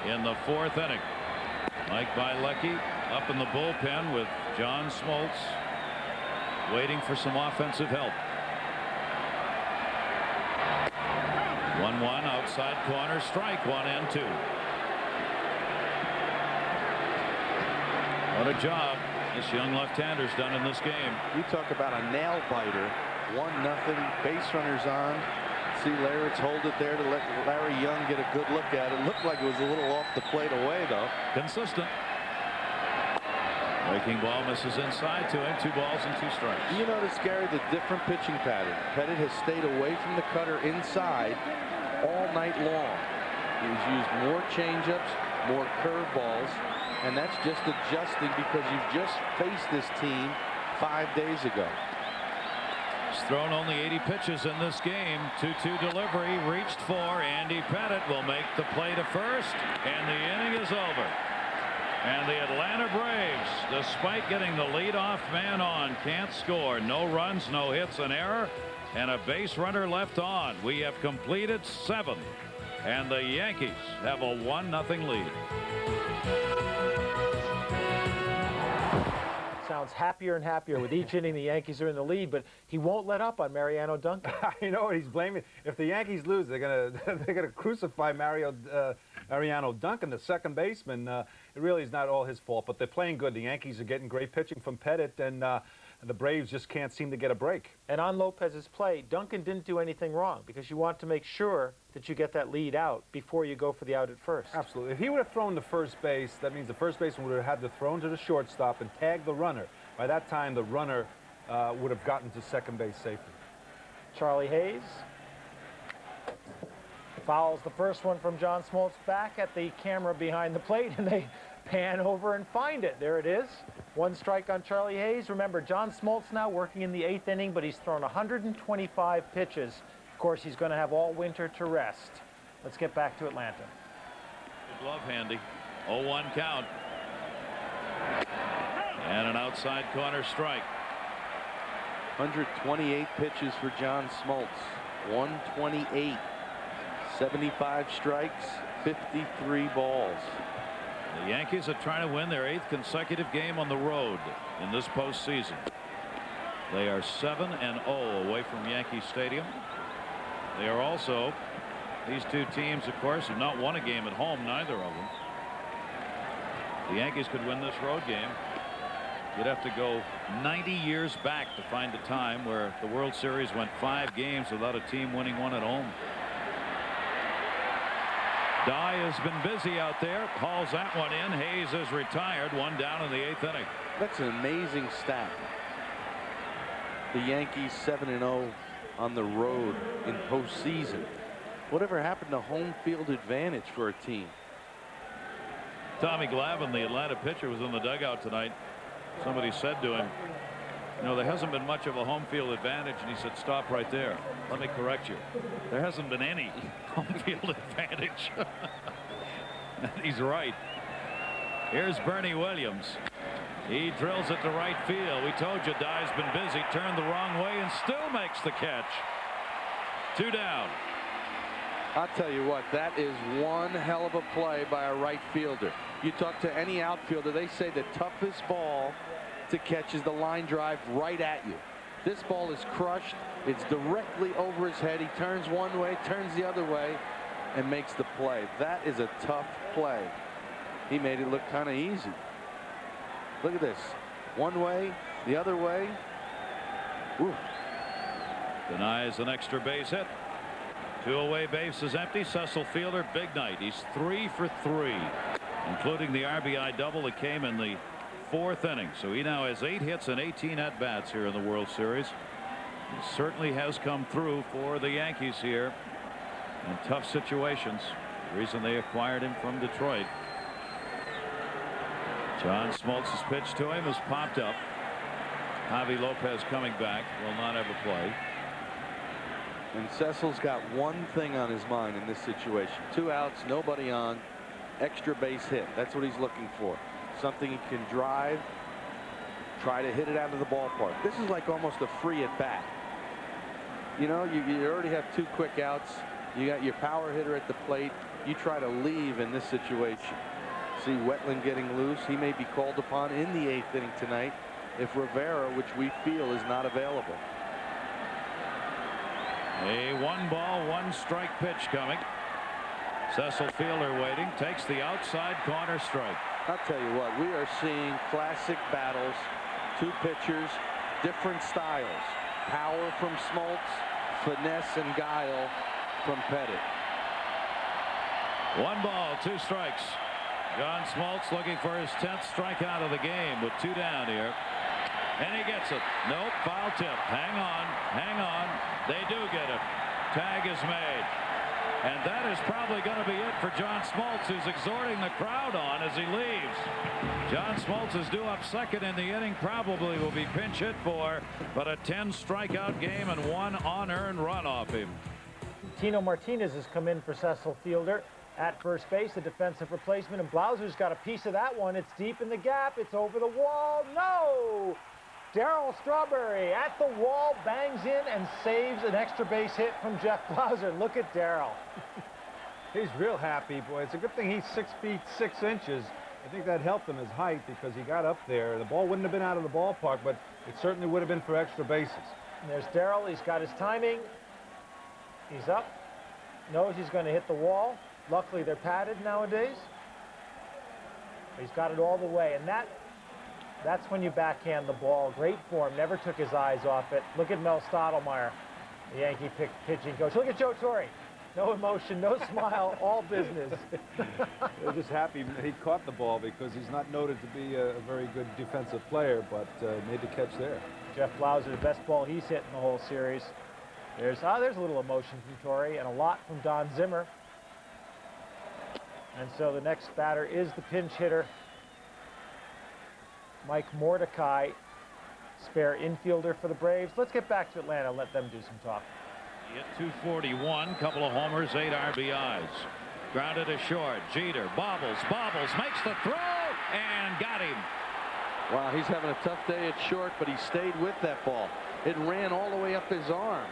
in the 4th inning. Mike Bilecki up in the bullpen with John Smoltz waiting for some offensive help. 1-1 outside corner, strike 1 and 2. What a job this young left-hander's done in this game. You talk about a nail biter. 1-0, base runners on. See Leyritz hold it there to let Larry Young get a good look at it. Looked like it was a little off the plate away, though. Consistent. Breaking ball misses inside to him. 2 balls and 2 strikes. You notice, Gary, the different pitching pattern. Pettit has stayed away from the cutter inside all night long. He's used more changeups, more curveballs, and that's just adjusting because you've just faced this team 5 days ago. He's thrown only 80 pitches in this game. 2-2 delivery reached for. Andy Pettit will make the play to first, and the inning is over. And the Atlanta Braves, despite getting the leadoff man on, can't score. No runs, no hits, an error, and a base runner left on. We have completed 7, and the Yankees have a 1-0 lead. Sounds happier and happier with each inning. The Yankees are in the lead, but he won't let up on Mariano Duncan. You know what he's blaming? If the Yankees lose, they're gonna crucify Mariano Duncan, the second baseman. It really is not all his fault, but they're playing good. The Yankees are getting great pitching from Pettit, and the Braves just can't seem to get a break. And on Lopez's play, Duncan didn't do anything wrong because you want to make sure that you get that lead out before you go for the out at first. Absolutely. If he would have thrown to first base, that means the first baseman would have had to throw to the shortstop and tag the runner. By that time, the runner would have gotten to second base safely. Charlie Hayes fouls the first one from John Smoltz back at the camera behind the plate, and they pan over and find it. There it is. 1 strike on Charlie Hayes. Remember, John Smoltz now working in the 8th inning, but he's thrown 125 pitches. Of course, he's going to have all winter to rest. Let's get back to Atlanta. Good glove handy. 0-1 count. And an outside corner strike. 128 pitches for John Smoltz. 128. 75 strikes, 53 balls. The Yankees are trying to win their 8th consecutive game on the road in this postseason. They are 7-0 away from Yankee Stadium. They are also, these 2 teams, of course, have not won a game at home, neither of them. The Yankees could win this road game. You'd have to go 90 years back to find a time where the World Series went 5 games without a team winning one at home. Dye has been busy out there. Hauls that one in. Hayes is retired. 1 down in the 8th inning. That's an amazing stat. The Yankees 7-0 on the road in postseason. Whatever happened to home field advantage for a team? Tommy Glavine, the Atlanta pitcher, was in the dugout tonight. Somebody said to him, you know, there hasn't been much of a home field advantage, and he said, stop right there. Let me correct you. There hasn't been any home field advantage. He's right. Here's Bernie Williams. He drills it to right field. We told you Dye's been busy. Turned the wrong way and still makes the catch. 2 down. I'll tell you what, that is one hell of a play by a right fielder. You talk to any outfielder, they say the toughest ball to catch is the line drive right at you. This ball is crushed. It's directly over his head. He turns one way, turns the other way, and makes the play. That is a tough play. He made it look kind of easy. Look at this. One way, the other way. Ooh. Denies an extra base hit. 2 away bases empty. Cecil Fielder, big night. He's 3 for 3, including the RBI double that came in the 4th inning. So he now has 8 hits and 18 at-bats here in the World Series. He certainly has come through for the Yankees here in tough situations. The reason they acquired him from Detroit. John Smoltz's pitch to him has popped up. Javi Lopez coming back, will not have a play. And Cecil's got one thing on his mind in this situation. 2 outs, nobody on, extra base hit. That's what he's looking for. Something he can drive, try to hit it out of the ballpark. This is like almost a free at bat. You know, you already have 2 quick outs. You got your power hitter at the plate. You try to leave in this situation. See Wetland getting loose. He may be called upon in the 8th inning tonight if Rivera, which we feel is not available. A 1-ball, 1-strike pitch coming. Cecil Fielder waiting, takes the outside corner strike. I'll tell you what, we are seeing classic battles. 2 pitchers, different styles. Power from Smoltz, finesse and guile from Pettit. 1 ball, 2 strikes. John Smoltz looking for his 10th strikeout of the game with 2 down here. And he gets it. Nope, foul tip. Hang on, hang on. They do get it. Tag is made. And that is probably going to be it for John Smoltz, who's exhorting the crowd on as he leaves. John Smoltz is due up 2nd in the inning. Probably will be pinch hit for, but a 10 strikeout game and 1 unearned run off him. Tino Martinez has come in for Cecil Fielder at first base, the defensive replacement, and Blauser's got a piece of that one. It's deep in the gap. It's over the wall. No! Darryl Strawberry at the wall, bangs in and saves an extra base hit from Jeff Blauser. Look at Darryl. He's real happy, boy. It's a good thing he's 6 feet 6 inches. I think that helped him his height because he got up there. The ball wouldn't have been out of the ballpark, but it certainly would have been for extra bases. And there's Darryl. He's got his timing. He's up. Knows he's going to hit the wall. Luckily, they're padded nowadays. He's got it all the way, and that's when you backhand the ball. Great form. Never took his eyes off it. Look at Mel Stottlemyre, the Yankee pitching coach. Look at Joe Torre. No emotion, no smile, all business. They're just happy he caught the ball because he's not noted to be a very good defensive player, but made the catch there. Jeff Blauser, the best ball he's hit in the whole series. There's a little emotion from Torre and a lot from Don Zimmer. And so the next batter is the pinch hitter, Mike Mordecai, spare infielder for the Braves. Let's get back to Atlanta and let them do some talk. Hit 241, couple of homers, 8 RBIs. Grounded to short. Jeter bobbles, makes the throw, and got him. Wow, he's having a tough day at short, but he stayed with that ball. It ran all the way up his arm.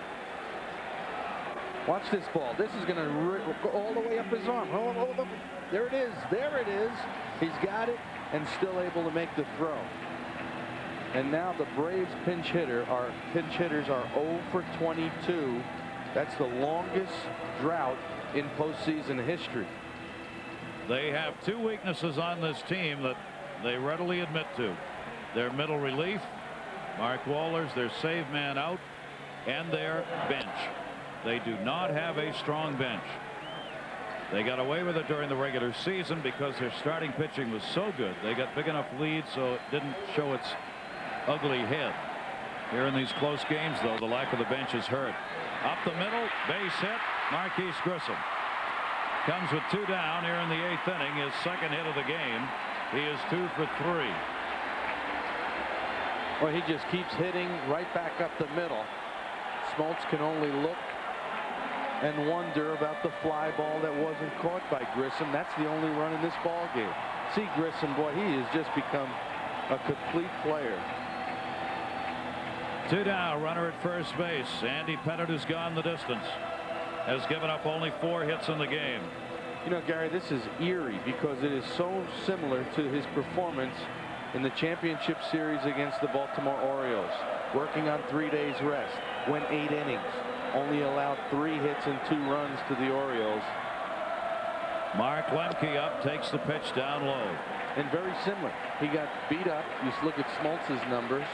Watch this ball. This is going to go all the way up his arm. Oh, there it is. There it is. He's got it and still able to make the throw. And now the Braves pinch hitters are 0 for 22. That's the longest drought in postseason history. They have 2 weaknesses on this team that they readily admit to. their middle relief, Mark Wohlers, their save man out, and their bench. They do not have a strong bench. They got away with it during the regular season because their starting pitching was so good. They got big enough leads so it didn't show its ugly head. Here in these close games, though, the lack of the bench is hurt. Up the middle, base hit, Marquise Grissom. Comes with 2 down here in the 8th inning, his second hit of the game. He is 2 for 3. Well, he just keeps hitting right back up the middle. Smoltz can only look and wonder about the fly ball that wasn't caught by Grissom. That's the only run in this ball game. See Grissom, boy, he has just become a complete player. 2 down, runner at first base. Andy Pettit has gone the distance. Has given up only 4 hits in the game. You know, Gary, this is eerie because it is so similar to his performance in the championship series against the Baltimore Orioles. Working on 3 days rest. Went 8 innings. Only allowed 3 hits and 2 runs to the Orioles. Mark Lemke up, takes the pitch down low. And very similar. He got beat up. You look at Smoltz's numbers.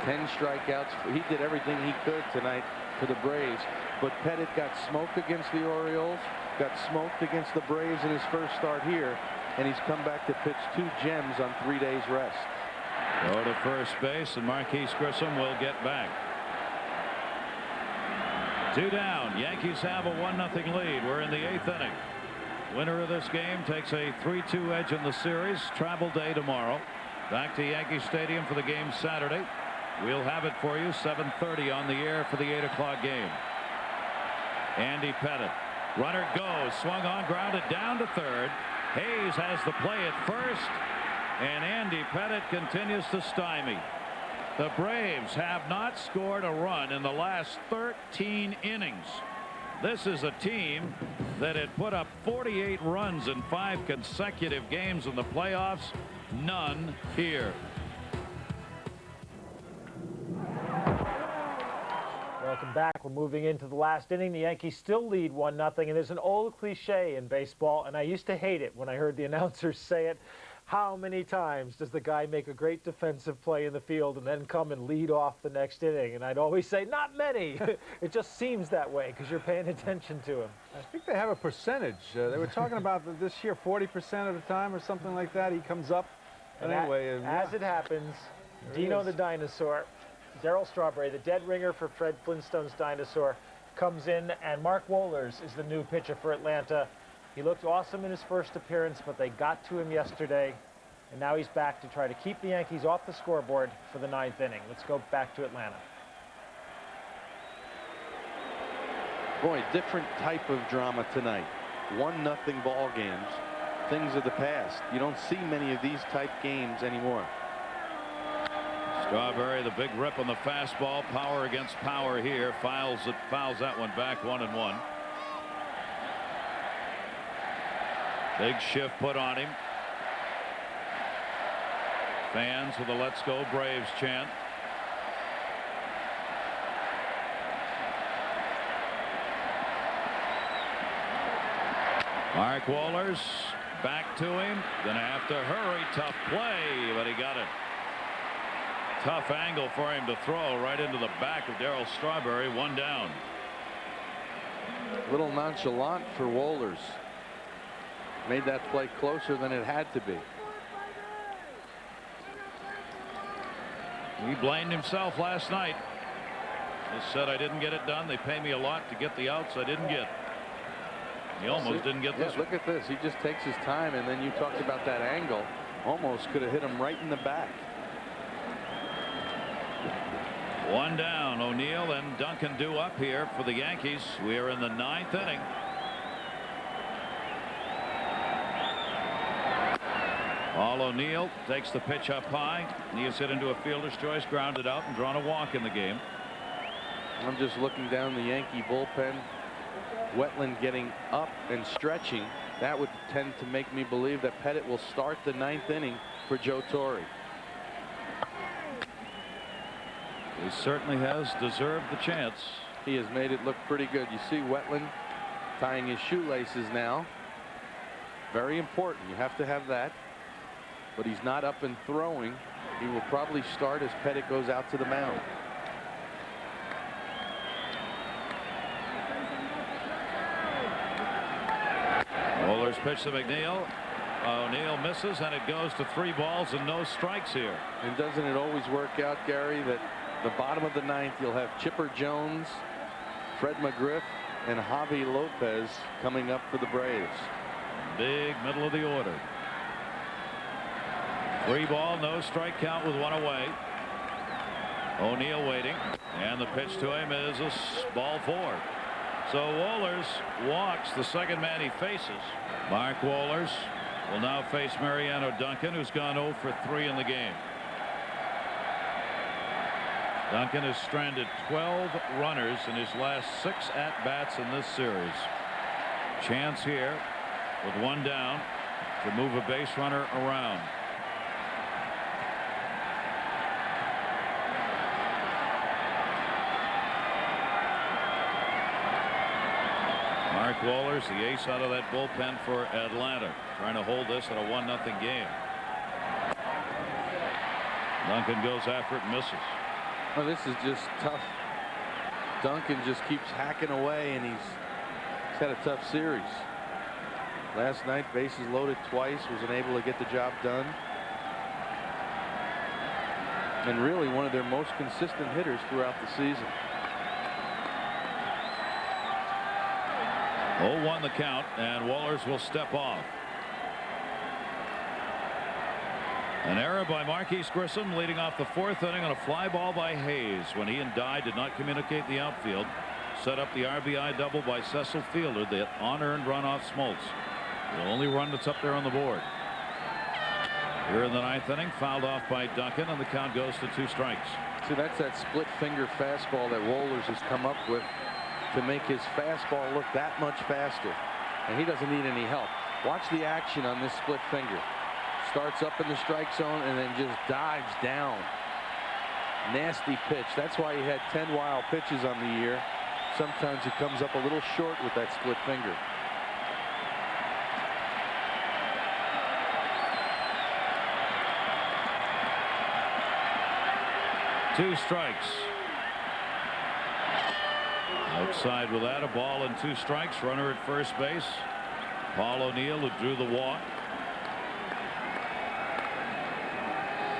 10 strikeouts. He did everything he could tonight for the Braves. But Pettit got smoked against the Orioles. Got smoked against the Braves in his first start here. And he's come back to pitch 2 gems on 3 days rest. Go to first base, and Marquise Grissom will get back. 2 down. Yankees have a 1-0 lead. We're in the 8th inning. Winner of this game takes a 3-2 edge in the series. Travel day tomorrow. Back to Yankee Stadium for the game Saturday. We'll have it for you 7:30 on the air for the 8 o'clock game. Andy Pettit. Runner goes. Swung on, grounded down to third. Hayes has the play at first. And Andy Pettit continues to stymie. The Braves have not scored a run in the last 13 innings. This is a team that had put up 48 runs in 5 consecutive games in the playoffs. None here. Welcome back. We're moving into the last inning. The Yankees still lead 1-0, and there's an old cliche in baseball, and I used to hate it when I heard the announcers say it. How many times does the guy make a great defensive play in the field and then come and lead off the next inning? And I'd always say, not many. It just seems that way because you're paying attention to him. I think they have a percentage. They were talking about this year 40% of the time or something like that. He comes up. And anyway, as it happens, Dino the Dinosaur, Darryl Strawberry, the dead ringer for Fred Flintstone's Dinosaur, comes in, and Mark Wohlers is the new pitcher for Atlanta. He looked awesome in his first appearance, but they got to him yesterday, and now he's back to try to keep the Yankees off the scoreboard for the 9th inning. Let's go back to Atlanta. Boy, different type of drama tonight. 1-0 ball games. Things of the past. You don't see many of these type games anymore. Strawberry, the big rip on the fastball. Power against power here. Fouls that one back 1-1. Big shift put on him. Fans with a "Let's Go Braves" chant. Mark Wohlers back to him. Gonna have to hurry. Tough play, but he got it. Tough angle for him to throw right into the back of Darryl Strawberry. 1 down. A little nonchalant for Wohlers. Made that play closer than it had to be. He blamed himself last night. He said, I didn't get it done. They pay me a lot to get the outs I didn't get. He almost didn't get this. Look at this. He just takes his time, and then you talked about that angle. Almost could have hit him right in the back. 1 down. O'Neill and Duncan due up here for the Yankees. We are in the 9th inning. Paul O'Neill takes the pitch up high. He is hit into a fielder's choice, grounded out, and drawn a walk in the game. I'm just looking down the Yankee bullpen. Wetland getting up and stretching. That would tend to make me believe that Pettit will start the 9th inning for Joe Torre. He certainly has deserved the chance. He has made it look pretty good. You see Wetland tying his shoelaces now. Very important. You have to have that. But he's not up and throwing. He will probably start as Pettit goes out to the mound. Wohlers pitch to McNeil. O'Neill misses, and it goes to 3 balls and no strikes here. And doesn't it always work out, Gary, that the bottom of the 9th you'll have Chipper Jones, Fred McGriff, and Javi Lopez coming up for the Braves. Big middle of the order. 3 ball, no strike count with 1 away. O'Neill waiting, and the pitch to him is a ball 4. So Wohlers walks the second man he faces. Mark Wohlers will now face Mariano Duncan, who's gone 0 for 3 in the game. Duncan has stranded 12 runners in his last 6 at-bats in this series. Chance here with 1 down to move a base runner around. Mark Wohlers, the ace out of that bullpen for Atlanta, trying to hold this in a 1-0 game. Duncan goes after it and misses. Oh, this is just tough. Duncan just keeps hacking away, and he's had a tough series. Last night, bases loaded twice, was unable to get the job done. And really one of their most consistent hitters throughout the season. 0-1 the count, and Wohlers will step off. An error by Marquise Grissom leading off the 4th inning on a fly ball by Hayes when he and Dye did not communicate the outfield. Set up the RBI double by Cecil Fielder, the unearned run off Smoltz. The only run that's up there on the board. Here in the 9th inning, fouled off by Duncan, and the count goes to 2 strikes. See, that's that split finger fastball that Wohlers has come up with to make his fastball look that much faster. And he doesn't need any help. Watch the action on this split finger. Starts up in the strike zone and then just dives down. Nasty pitch. That's why he had 10 wild pitches on the year. Sometimes he comes up a little short with that split finger. Two strikes. Outside with that, a ball and 2 strikes. Runner at first base. Paul O'Neill, who drew the walk.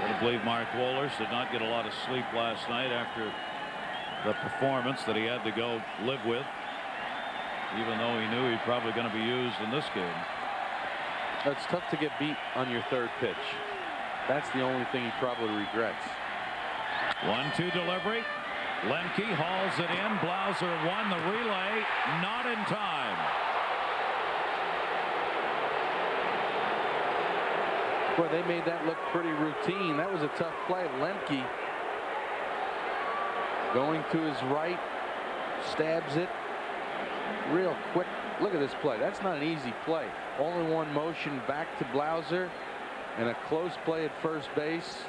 I believe Mark Wohlers did not get a lot of sleep last night after the performance that he had to go live with, even though he knew he's probably going to be used in this game. It's tough to get beat on your 3rd pitch. That's the only thing he probably regrets. 1-2 delivery. Lemke hauls it in. Blauser won the relay, not in time. Boy, they made that look pretty routine. That was a tough play. Lemke going to his right, stabs it real quick. Look at this play. That's not an easy play. Only one motion back to Blauser, and a close play at first base.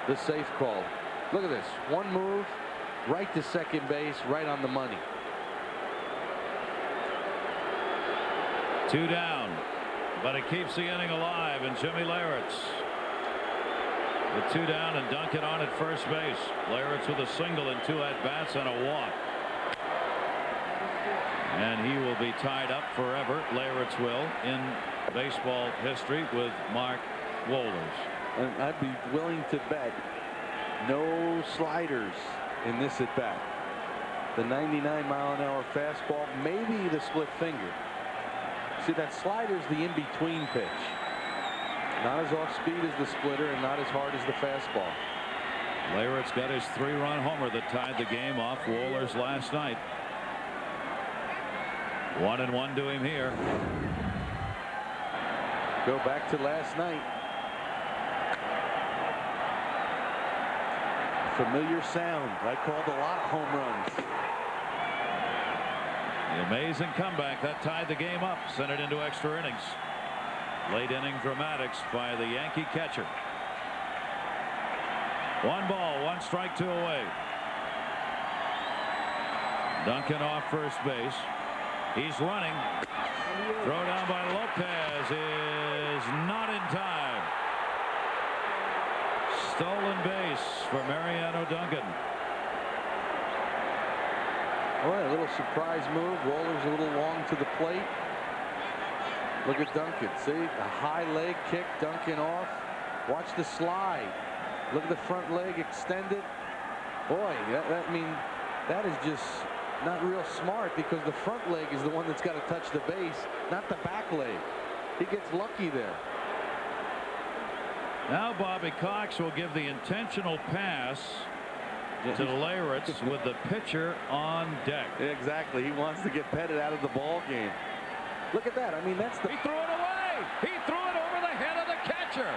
The safe call. Look at this. One move, right to second base, right on the money. 2 down. But it keeps the inning alive, and Jimmy Leyritz with 2 down and Duncan on at first base. Leyritz with a single and 2 at-bats and a walk. And he will be tied up forever, Leyritz will, in baseball history with Mark Wohlers. And I'd be willing to bet no sliders in this at-bat. The 99-mile-an-hour fastball, maybe the split finger. See, that slider's the in-between pitch. Not as off-speed as the splitter and not as hard as the fastball. Leyritz got his 3-run homer that tied the game off Wohlers last night. 1-1 to him here. Go back to last night. Familiar sound. I called a lot of home runs. The amazing comeback that tied the game up, sent it into extra innings. Late inning dramatics by the Yankee catcher. 1 ball, 1 strike, 2 away. Duncan off first base. He's running. Throw down by Lopez is not in time. stolen base for Mariano Duncan. Boy, a little surprise move. Roller's a little long to the plate. Look at Duncan. See, a high leg kick. Duncan off. Watch the slide. Look at the front leg extended. Boy, that is just not real smart, because the front leg is the one that's got to touch the base, not the back leg. He gets lucky there. Now Bobby Cox will give the intentional pass to Leyritz with the pitcher on deck. Exactly. He wants to get Pettit out of the ball game. Look at that. I mean, that's the... He threw it away. He threw it over the head of the catcher.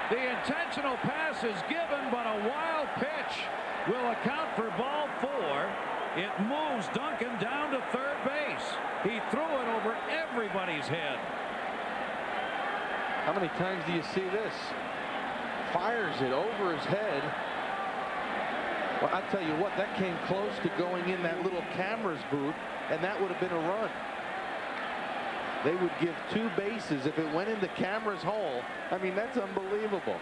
The intentional pass is given, but a wild pitch will account for ball 4. It moves Duncan down to third base. He threw it over everybody's head. How many times do you see this? Fires it over his head. Well, I tell you what, that came close to going in that little camera's booth, and that would have been a run. They would give 2 bases if it went into camera's hole. I mean, that's unbelievable.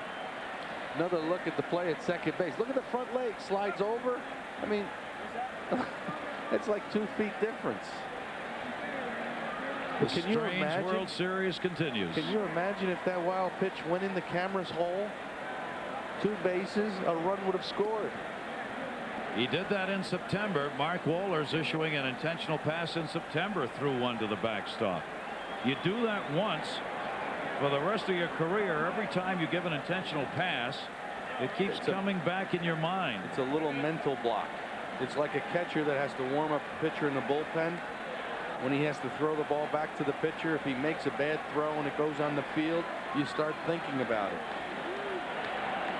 Another look at the play at second base. Look at the front leg, slides over. I mean, it's like 2 feet difference. The Can you strange imagine? World Series continues. Can you imagine if that wild pitch went in the camera's hole? 2 bases, a run would have scored. He did that in September. Mark Wohlers issuing an intentional pass in September, threw one to the backstop. You do that once, for the rest of your career, every time you give an intentional pass, it keeps coming back in your mind. It's a little mental block. It's like a catcher that has to warm up the pitcher in the bullpen. When he has to throw the ball back to the pitcher, if he makes a bad throw and it goes on the field, you start thinking about it.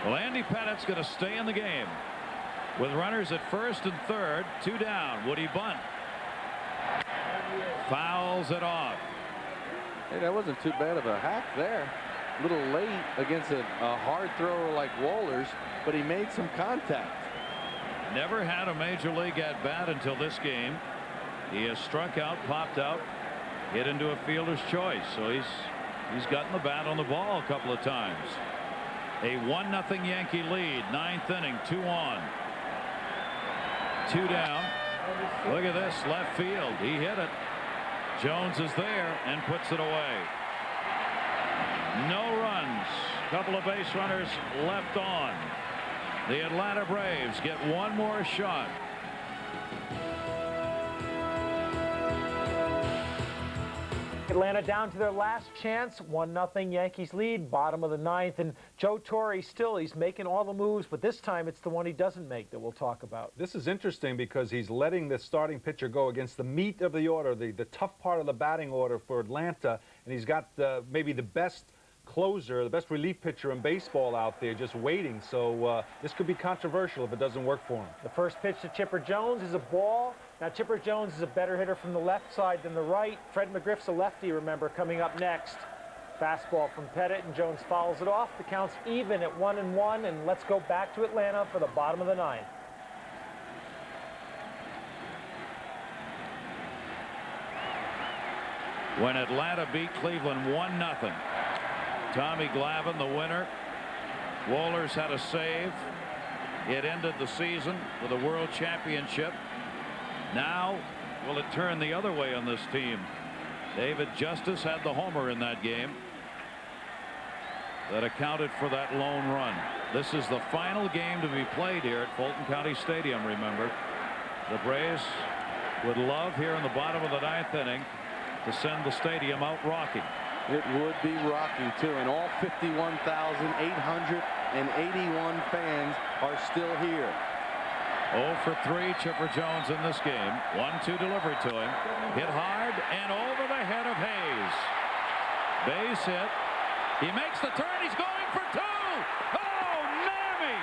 Well, Andy Pettit's going to stay in the game with runners at first and third, 2 down. Would he bunt? Fouls it off. Hey, that wasn't too bad of a hack there. A little late against a hard thrower like Wohlers, but he made some contact. Never had a major league at bat until this game. He has struck out, popped out, hit into a fielder's choice. So he's gotten the bat on the ball a couple of times. A 1-0 Yankee lead, 9th inning, 2 on. 2 down. Look at this, left field. He hit it. Jones is there and puts it away. No runs. Couple of base runners left on. The Atlanta Braves get one more shot. Atlanta down to their last chance. 1-0 Yankees lead, bottom of the 9th. And Joe Torre he's making all the moves, but this time it's the one he doesn't make that we'll talk about. This is interesting because he's letting the starting pitcher go against the meat of the order, the tough part of the batting order for Atlanta, and he's got maybe the best closer, the best relief pitcher in baseball out there just waiting. So this could be controversial if it doesn't work for him. The first pitch to Chipper Jones is a ball. Now, Chipper Jones is a better hitter from the left side than the right. Fred McGriff's a lefty, remember, coming up next. Fastball from Pettit, and Jones fouls it off. The count's even at 1-1, and let's go back to Atlanta for the bottom of the 9th. When Atlanta beat Cleveland 1-0. Tommy Glavine, the winner. Wohlers had a save. It ended the season with a world championship. Now, will it turn the other way on this team? David Justice had the homer in that game that accounted for that lone run. This is the final game to be played here at Fulton County Stadium, remember. The Braves would love here in the bottom of the 9th inning to send the stadium out rocking. It would be rocking, too, and all 51,881 fans are still here. 0 for 3, Chipper Jones in this game. 1-2 delivered to him. Hit hard and over the head of Hayes. Base hit. He makes the turn. He's going for 2. Oh, mammy!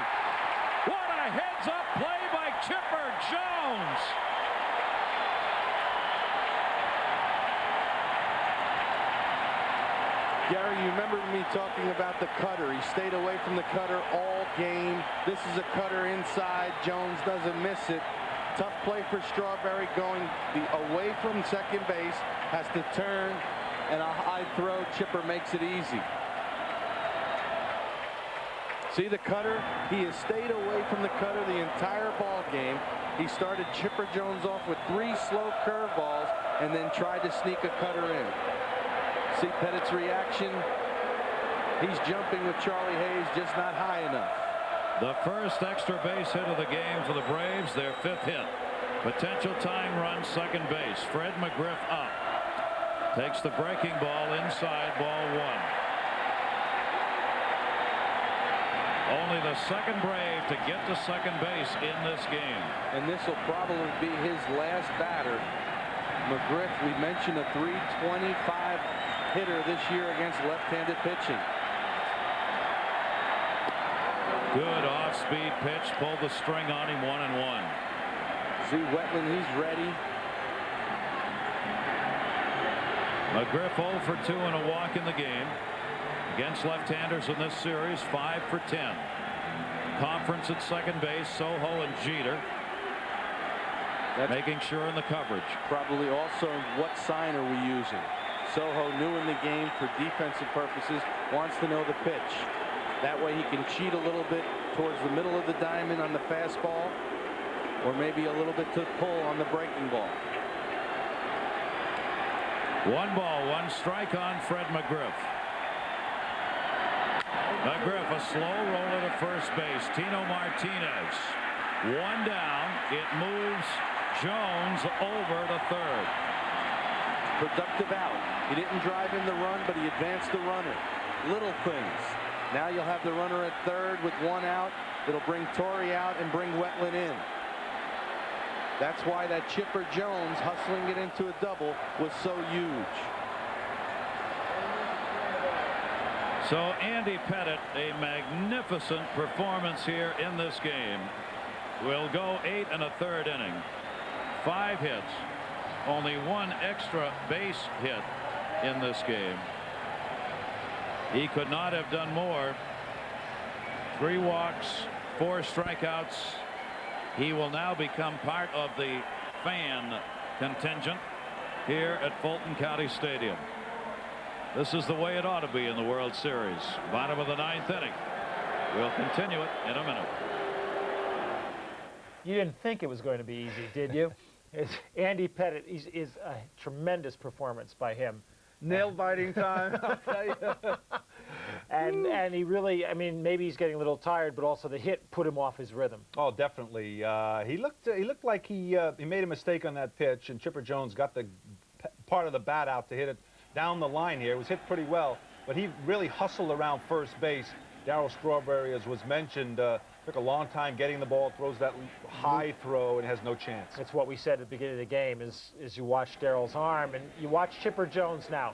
What a heads-up play by Chipper Jones. Gary, you remember me talking about the cutter. He stayed away from the cutter all game. This is a cutter inside. Jones doesn't miss it. Tough play for Strawberry, going away from second base. Has to turn, and a high throw. Chipper makes it easy. See the cutter? He has stayed away from the cutter the entire ball game. He started Chipper Jones off with 3 slow curveballs and then tried to sneak a cutter in. See Pettit's reaction? He's jumping with Charlie Hayes, just not high enough. The first extra base hit of the game for the Braves, their 5th hit. Potential tying run, second base. Fred McGriff up. Takes the breaking ball inside, ball 1. Only the second Brave to get to second base in this game. And this will probably be his last batter. McGriff, we mentioned a .325 hitter this year against left-handed pitching. Good off-speed pitch, pulled the string on him, 1-1. See Wetland, he's ready. McGriff 0 for 2 and a walk in the game. Against left-handers in this series, 5 for 10. Conference at second base, Soho and Jeter. That's making sure in the coverage. Probably also what sign are we using? Soho, new in the game for defensive purposes, wants to know the pitch. That way he can cheat a little bit towards the middle of the diamond on the fastball, or maybe a little bit to pull on the breaking ball. 1 ball, 1 strike on Fred McGriff. McGriff, a slow roller to first base. Tino Martinez. 1 down. It moves Jones over to third. Productive out. He didn't drive in the run, but he advanced the runner. Little things. Now you'll have the runner at third with 1 out. It'll bring Torrey out and bring Wetland in. That's why that Chipper Jones hustling it into a double was so huge. So Andy Pettit, a magnificent performance here in this game. Will go 8 1/3 inning. 5 hits. Only 1 extra base hit in this game. He could not have done more. 3 walks, 4 strikeouts. He will now become part of the fan contingent here at Fulton County Stadium. This is the way it ought to be in the World Series. Bottom of the 9th inning. We'll continue it in a minute. You didn't think it was going to be easy, did you? Andy Pettit is a tremendous performance by him. Nail-biting time, I'll tell you. And he really, I mean, maybe he's getting a little tired, but also the hit put him off his rhythm. Oh, definitely. He looked like he made a mistake on that pitch, and Chipper Jones got the part of the bat out to hit it down the line here. It was hit pretty well, but he really hustled around first base. Darryl Strawberry, as was mentioned, took a long time getting the ball, throws that high throw, and has no chance. That's what we said at the beginning of the game, is you watch Darryl's arm, and you watch Chipper Jones now.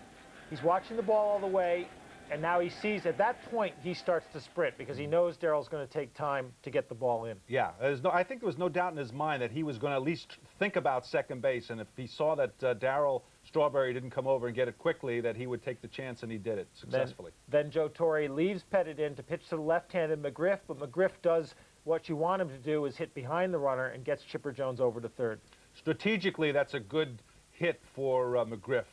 He's watching the ball all the way, and now he sees at that point he starts to sprint because he knows Darryl's going to take time to get the ball in. Yeah, I think there was no doubt in his mind that he was going to at least think about second base, and if he saw that Darryl Strawberry didn't come over and get it quickly, that he would take the chance, and he did it successfully. Then Joe Torre leaves Pettit in to pitch to the left-handed McGriff, but McGriff does what you want him to do, is hit behind the runner and gets Chipper Jones over to third. Strategically, that's a good hit for McGriff.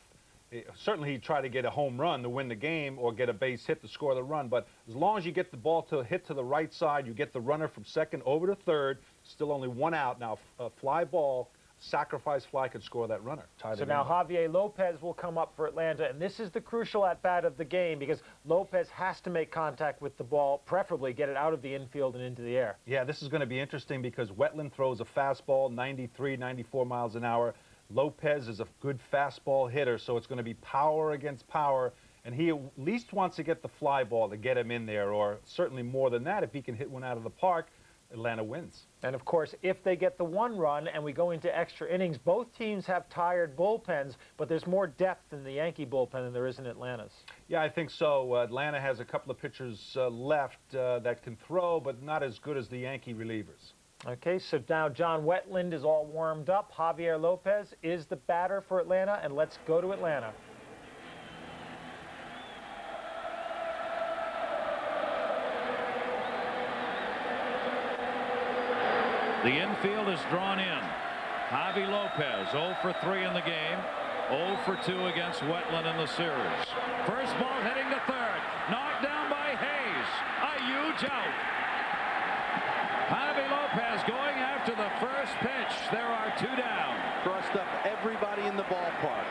Certainly, he tried to get a home run to win the game or get a base hit to score the run, but as long as you get the ball to hit to the right side, you get the runner from second over to third, still only 1 out. Now, a fly ball, sacrifice fly could score that runner. So now Javier Lopez will come up for Atlanta, and this is the crucial at-bat of the game because Lopez has to make contact with the ball, preferably get it out of the infield and into the air. Yeah, this is going to be interesting because Wetland throws a fastball 93, 94 miles an hour. Lopez is a good fastball hitter, so it's going to be power against power, and he at least wants to get the fly ball to get him in there, or certainly more than that. If he can hit one out of the park, Atlanta wins. And of course, if they get the 1 run and we go into extra innings, both teams have tired bullpens, but there's more depth in the Yankee bullpen than there is in Atlanta's. Yeah, I think so. Atlanta has a couple of pitchers left that can throw, but not as good as the Yankee relievers. Okay, so now John Wetland is all warmed up. Javier Lopez is the batter for Atlanta, and let's go to Atlanta. The infield is drawn in. Javi Lopez 0 for 3 in the game. 0 for 2 against Wetland in the series. First ball heading to third. Knocked down by Hayes. A huge pitch out. Javi Lopez going after the first pitch. There are 2 down. Crushed up everybody in the ballpark.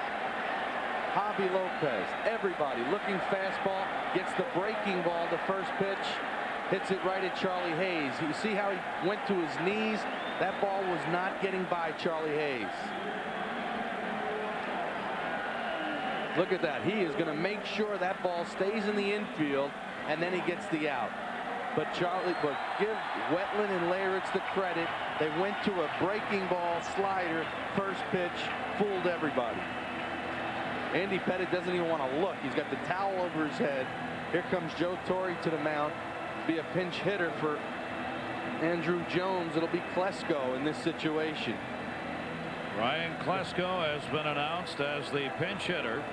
Javi Lopez, everybody looking fastball, gets the breaking ball, the first pitch, hits it right at Charlie Hayes. You see how he went to his knees? That ball was not getting by Charlie Hayes. Look at that. He is going to make sure that ball stays in the infield, and then he gets the out. But give Wetland and Leyritz the credit. They went to a breaking ball slider, first pitch, fooled everybody. Andy Pettit doesn't even want to look. He's got the towel over his head. Here comes Joe Torre to the mound. Be a pinch hitter for Andrew Jones. It'll be Klesko in this situation. Ryan Klesko has been announced as the pinch hitter.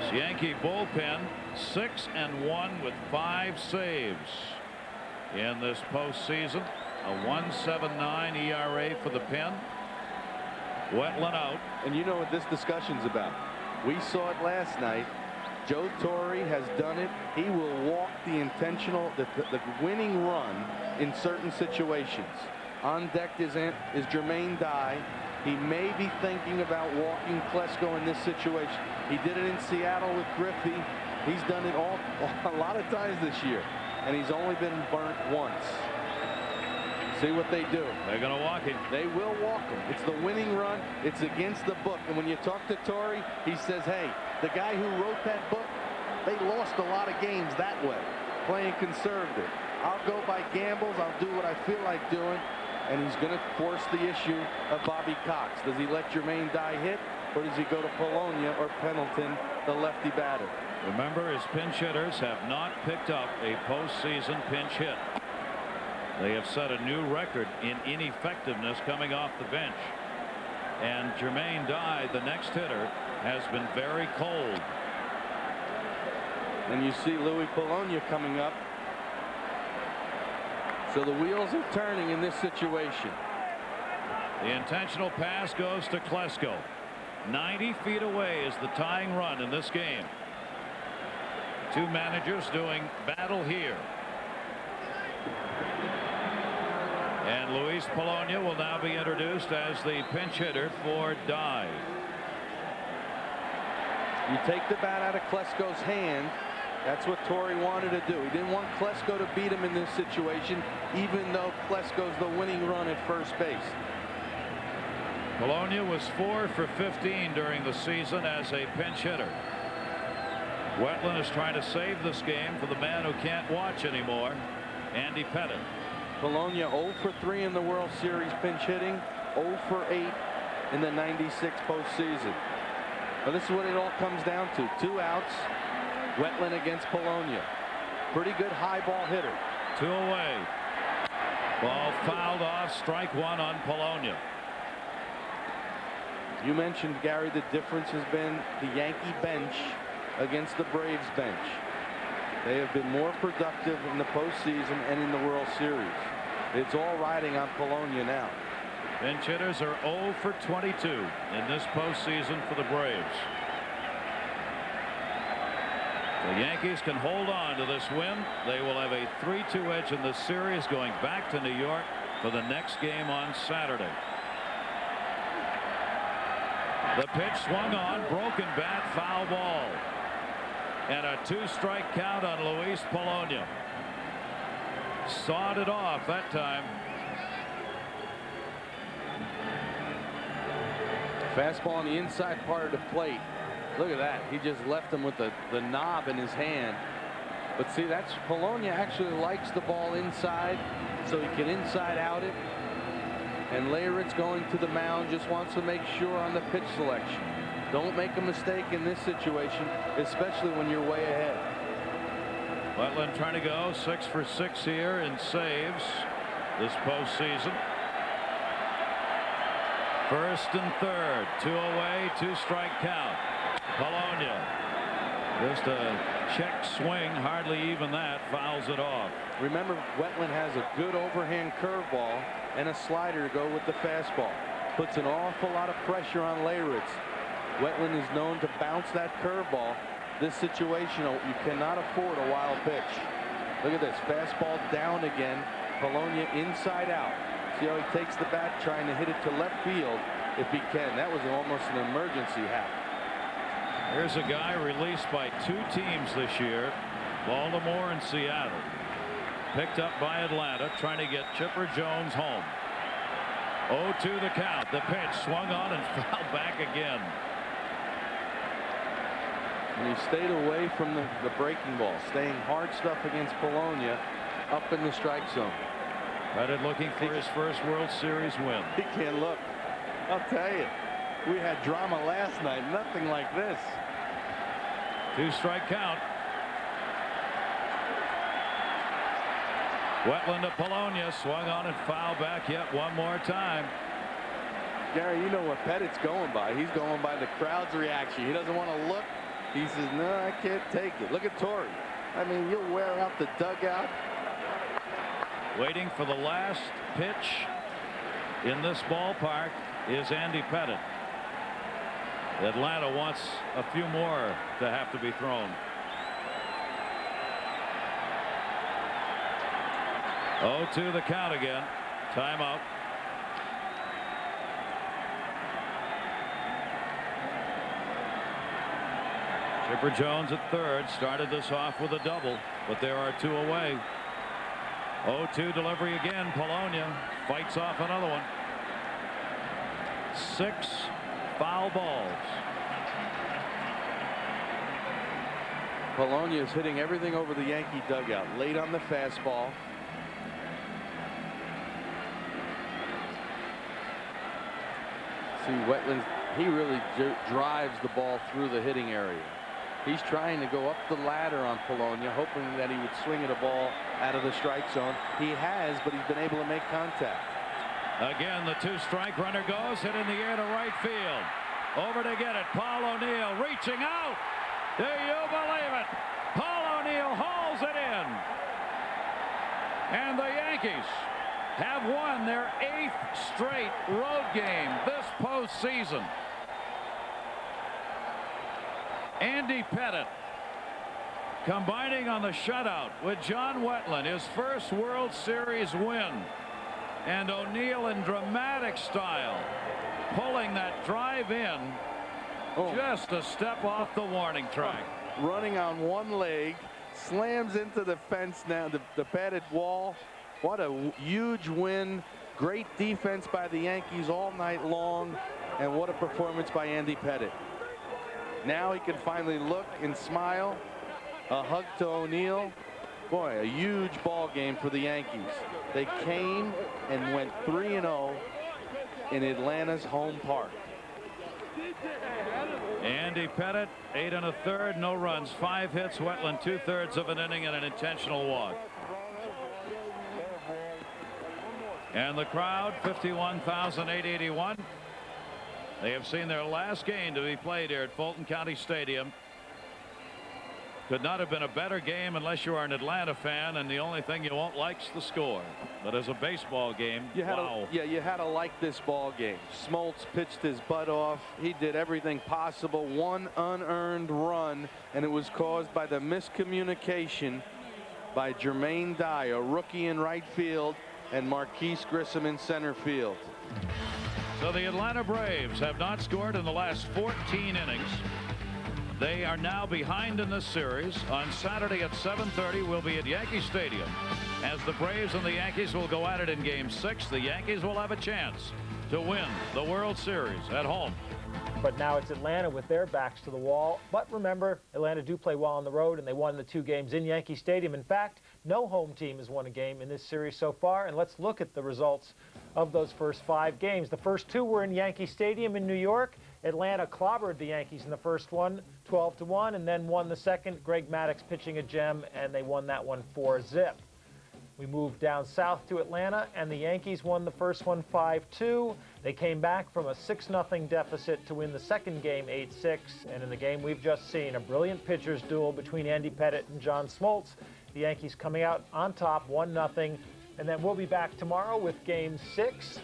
This Yankee bullpen 6-1 with 5 saves in this postseason. A 1.79 ERA for the pen. Wetland out. And you know what this discussion's about. We saw it last night. Joe Torre has done it. He will walk the winning run in certain situations. On deck is Jermaine Dye. He may be thinking about walking Klesko in this situation. He did it in Seattle with Griffey. He's done it a lot of times this year, and he's only been burnt once. See what they do. They're going to walk him. They will walk him. It's the winning run. It's against the book. And when you talk to Torre, he says, hey, the guy who wrote that book, they lost a lot of games that way, playing conservative. I'll go by gambles. I'll do what I feel like doing. And he's going to force the issue of Bobby Cox. Does he let Jermaine Dye hit, or does he go to Polonia or Pendleton, the lefty batter? Remember, his pinch hitters have not picked up a postseason pinch hit. They have set a new record in ineffectiveness coming off the bench. And Jermaine Dye, the next hitter, has been very cold. And you see Louis Polonia coming up. So the wheels are turning in this situation. The intentional pass goes to Klesko. 90 feet away is the tying run in this game. 2 managers doing battle here. And Luis Polonia will now be introduced as the pinch hitter for Dye. You take the bat out of Klesko's hand. That's what Torre wanted to do. He didn't want Klesko to beat him in this situation, even though Klesko's the winning run at first base. Polonia was 4 for 15 during the season as a pinch hitter. Wetland is trying to save this game for the man who can't watch anymore, Andy Pettit. Polonia 0 for 3 in the World Series pinch hitting, 0 for 8 in the '96 postseason. But this is what it all comes down to. 2 outs. Wetland against Polonia. Pretty good high ball hitter. 2 away. Ball fouled off. Strike 1 on Polonia. You mentioned, Gary, the difference has been the Yankee bench against the Braves bench. They have been more productive in the postseason and in the World Series. It's all riding on Polonia now. Pinch hitters are 0 for 22 in this postseason for the Braves. The Yankees can hold on to this win. They will have a 3-2 edge in this series going back to New York for the next game on Saturday. The pitch swung on, broken bat, foul ball. And a 2-strike count on Luis Polonia. Sawed it off that time. Fastball on the inside part of the plate. Look at that. He just left him with the knob in his hand. But see, that's Polonia actually likes the ball inside, so he can inside out it. And Leyritz going to the mound just wants to make sure on the pitch selection. Don't make a mistake in this situation, especially when you're way ahead. Wetland trying to go 6 for 6 here in saves this postseason. First and third, 2 away, 2-strike count. Polonia, just a check swing, hardly even that, fouls it off. Remember, Wetland has a good overhand curveball and a slider to go with the fastball. Puts an awful lot of pressure on Leyritz. Wetland is known to bounce that curveball. This situation, you cannot afford a wild pitch. Look at this. Fastball down again. Polonia inside out. See how he takes the bat, trying to hit it to left field if he can. That was almost an emergency hack. Here's a guy released by 2 teams this year, Baltimore and Seattle. Picked up by Atlanta, trying to get Chipper Jones home. 0-2 the count. The pitch swung on and fouled back again. And he stayed away from the breaking ball, staying hard stuff against Polonia up in the strike zone. Pettit looking for his first World Series win. He can't look. I'll tell you, we had drama last night. Nothing like this. 2-strike count. Wetland to Polonia, swung on and fouled back yet one more time. Gary, you know what Pettit's going by. He's going by the crowd's reaction. He doesn't want to look. He says, no, I can't take it. Look at Torrey. I mean, you'll wear out the dugout. Waiting for the last pitch in this ballpark is Andy Pettit. Atlanta wants a few more to have to be thrown. 0-2 the count again. Timeout. Chipper Jones at third started this off with a double, but there are 2 away. 0-2 delivery again. Polonia fights off another one. 6 foul balls. Polonia is hitting everything over the Yankee dugout. Late on the fastball. See, Wetland, he really drives the ball through the hitting area. He's trying to go up the ladder on Polonia, hoping that he would swing at a ball out of the strike zone. He has, but he's been able to make contact. Again, the 2-strike runner goes, hit in the air to right field. Over to get it. Paul O'Neill reaching out. Do you believe it? Paul O'Neill hauls it in. And the Yankees have won their 8th straight road game this postseason. Andy Pettit combining on the shutout with John Wetland, his first World Series win. And O'Neill in dramatic style pulling that drive in just a step off the warning track. Running on one leg, slams into the fence now, the padded wall. What a huge win. Great defense by the Yankees all night long. And what a performance by Andy Pettit. Now he can finally look and smile. A hug to O'Neill. Boy, a huge ball game for the Yankees. They came and went 3-0 in Atlanta's home park. Andy Pettit, 8 1/3, no runs, 5 hits. Wetland 2/3 of an inning and an intentional walk. And the crowd, 51,881. They have seen their last game to be played here at Fulton County Stadium. Could not have been a better game unless you are an Atlanta fan, and the only thing you won't like is the score. But as a baseball game, you had wow. you had to like this ball game. Smoltz pitched his butt off. He did everything possible. One unearned run, and it was caused by the miscommunication by Jermaine Dye, a rookie in right field, and Marquise Grissom in center field. So the Atlanta Braves have not scored in the last 14 innings. They are now behind in this series. On Saturday at 7:30, we'll be at Yankee Stadium. As the Braves and the Yankees will go at it in Game 6, the Yankees will have a chance to win the World Series at home. But now it's Atlanta with their backs to the wall. But remember, Atlanta do play well on the road, and they won the 2 games in Yankee Stadium. In fact, no home team has won a game in this series so far. And let's look at the results of those first 5 games. The first 2 were in Yankee Stadium in New York. Atlanta clobbered the Yankees in the first one, 12-1, and then won the second. Greg Maddux pitching a gem, and they won that one 4-zip. We moved down south to Atlanta, and the Yankees won the first one 5-2. They came back from a 6-0 deficit to win the second game 8-6. And in the game we've just seen, a brilliant pitcher's duel between Andy Pettit and John Smoltz. The Yankees coming out on top 1-0. And then we'll be back tomorrow with Game 6.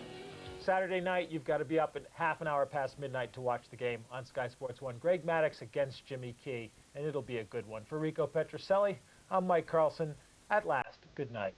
Saturday night, you've got to be up at half an hour past midnight to watch the game on Sky Sports 1. Greg Maddux against Jimmy Key, and it'll be a good one. For Rico Petrocelli, I'm Mike Carlson. At last, good night.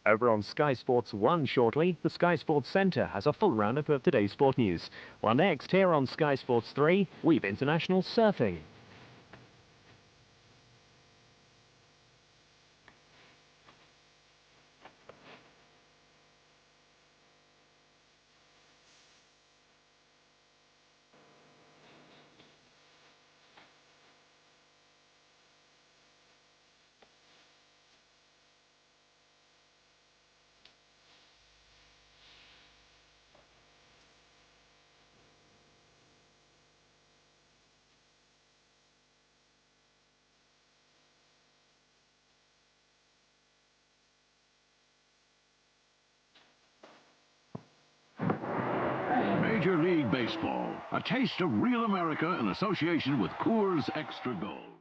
Over on Sky Sports 1 shortly, the Sky Sports Centre has a full roundup of today's sport news. While next, here on Sky Sports 3, we've international surfing. Major League Baseball, a taste of real America in association with Coors Extra Gold.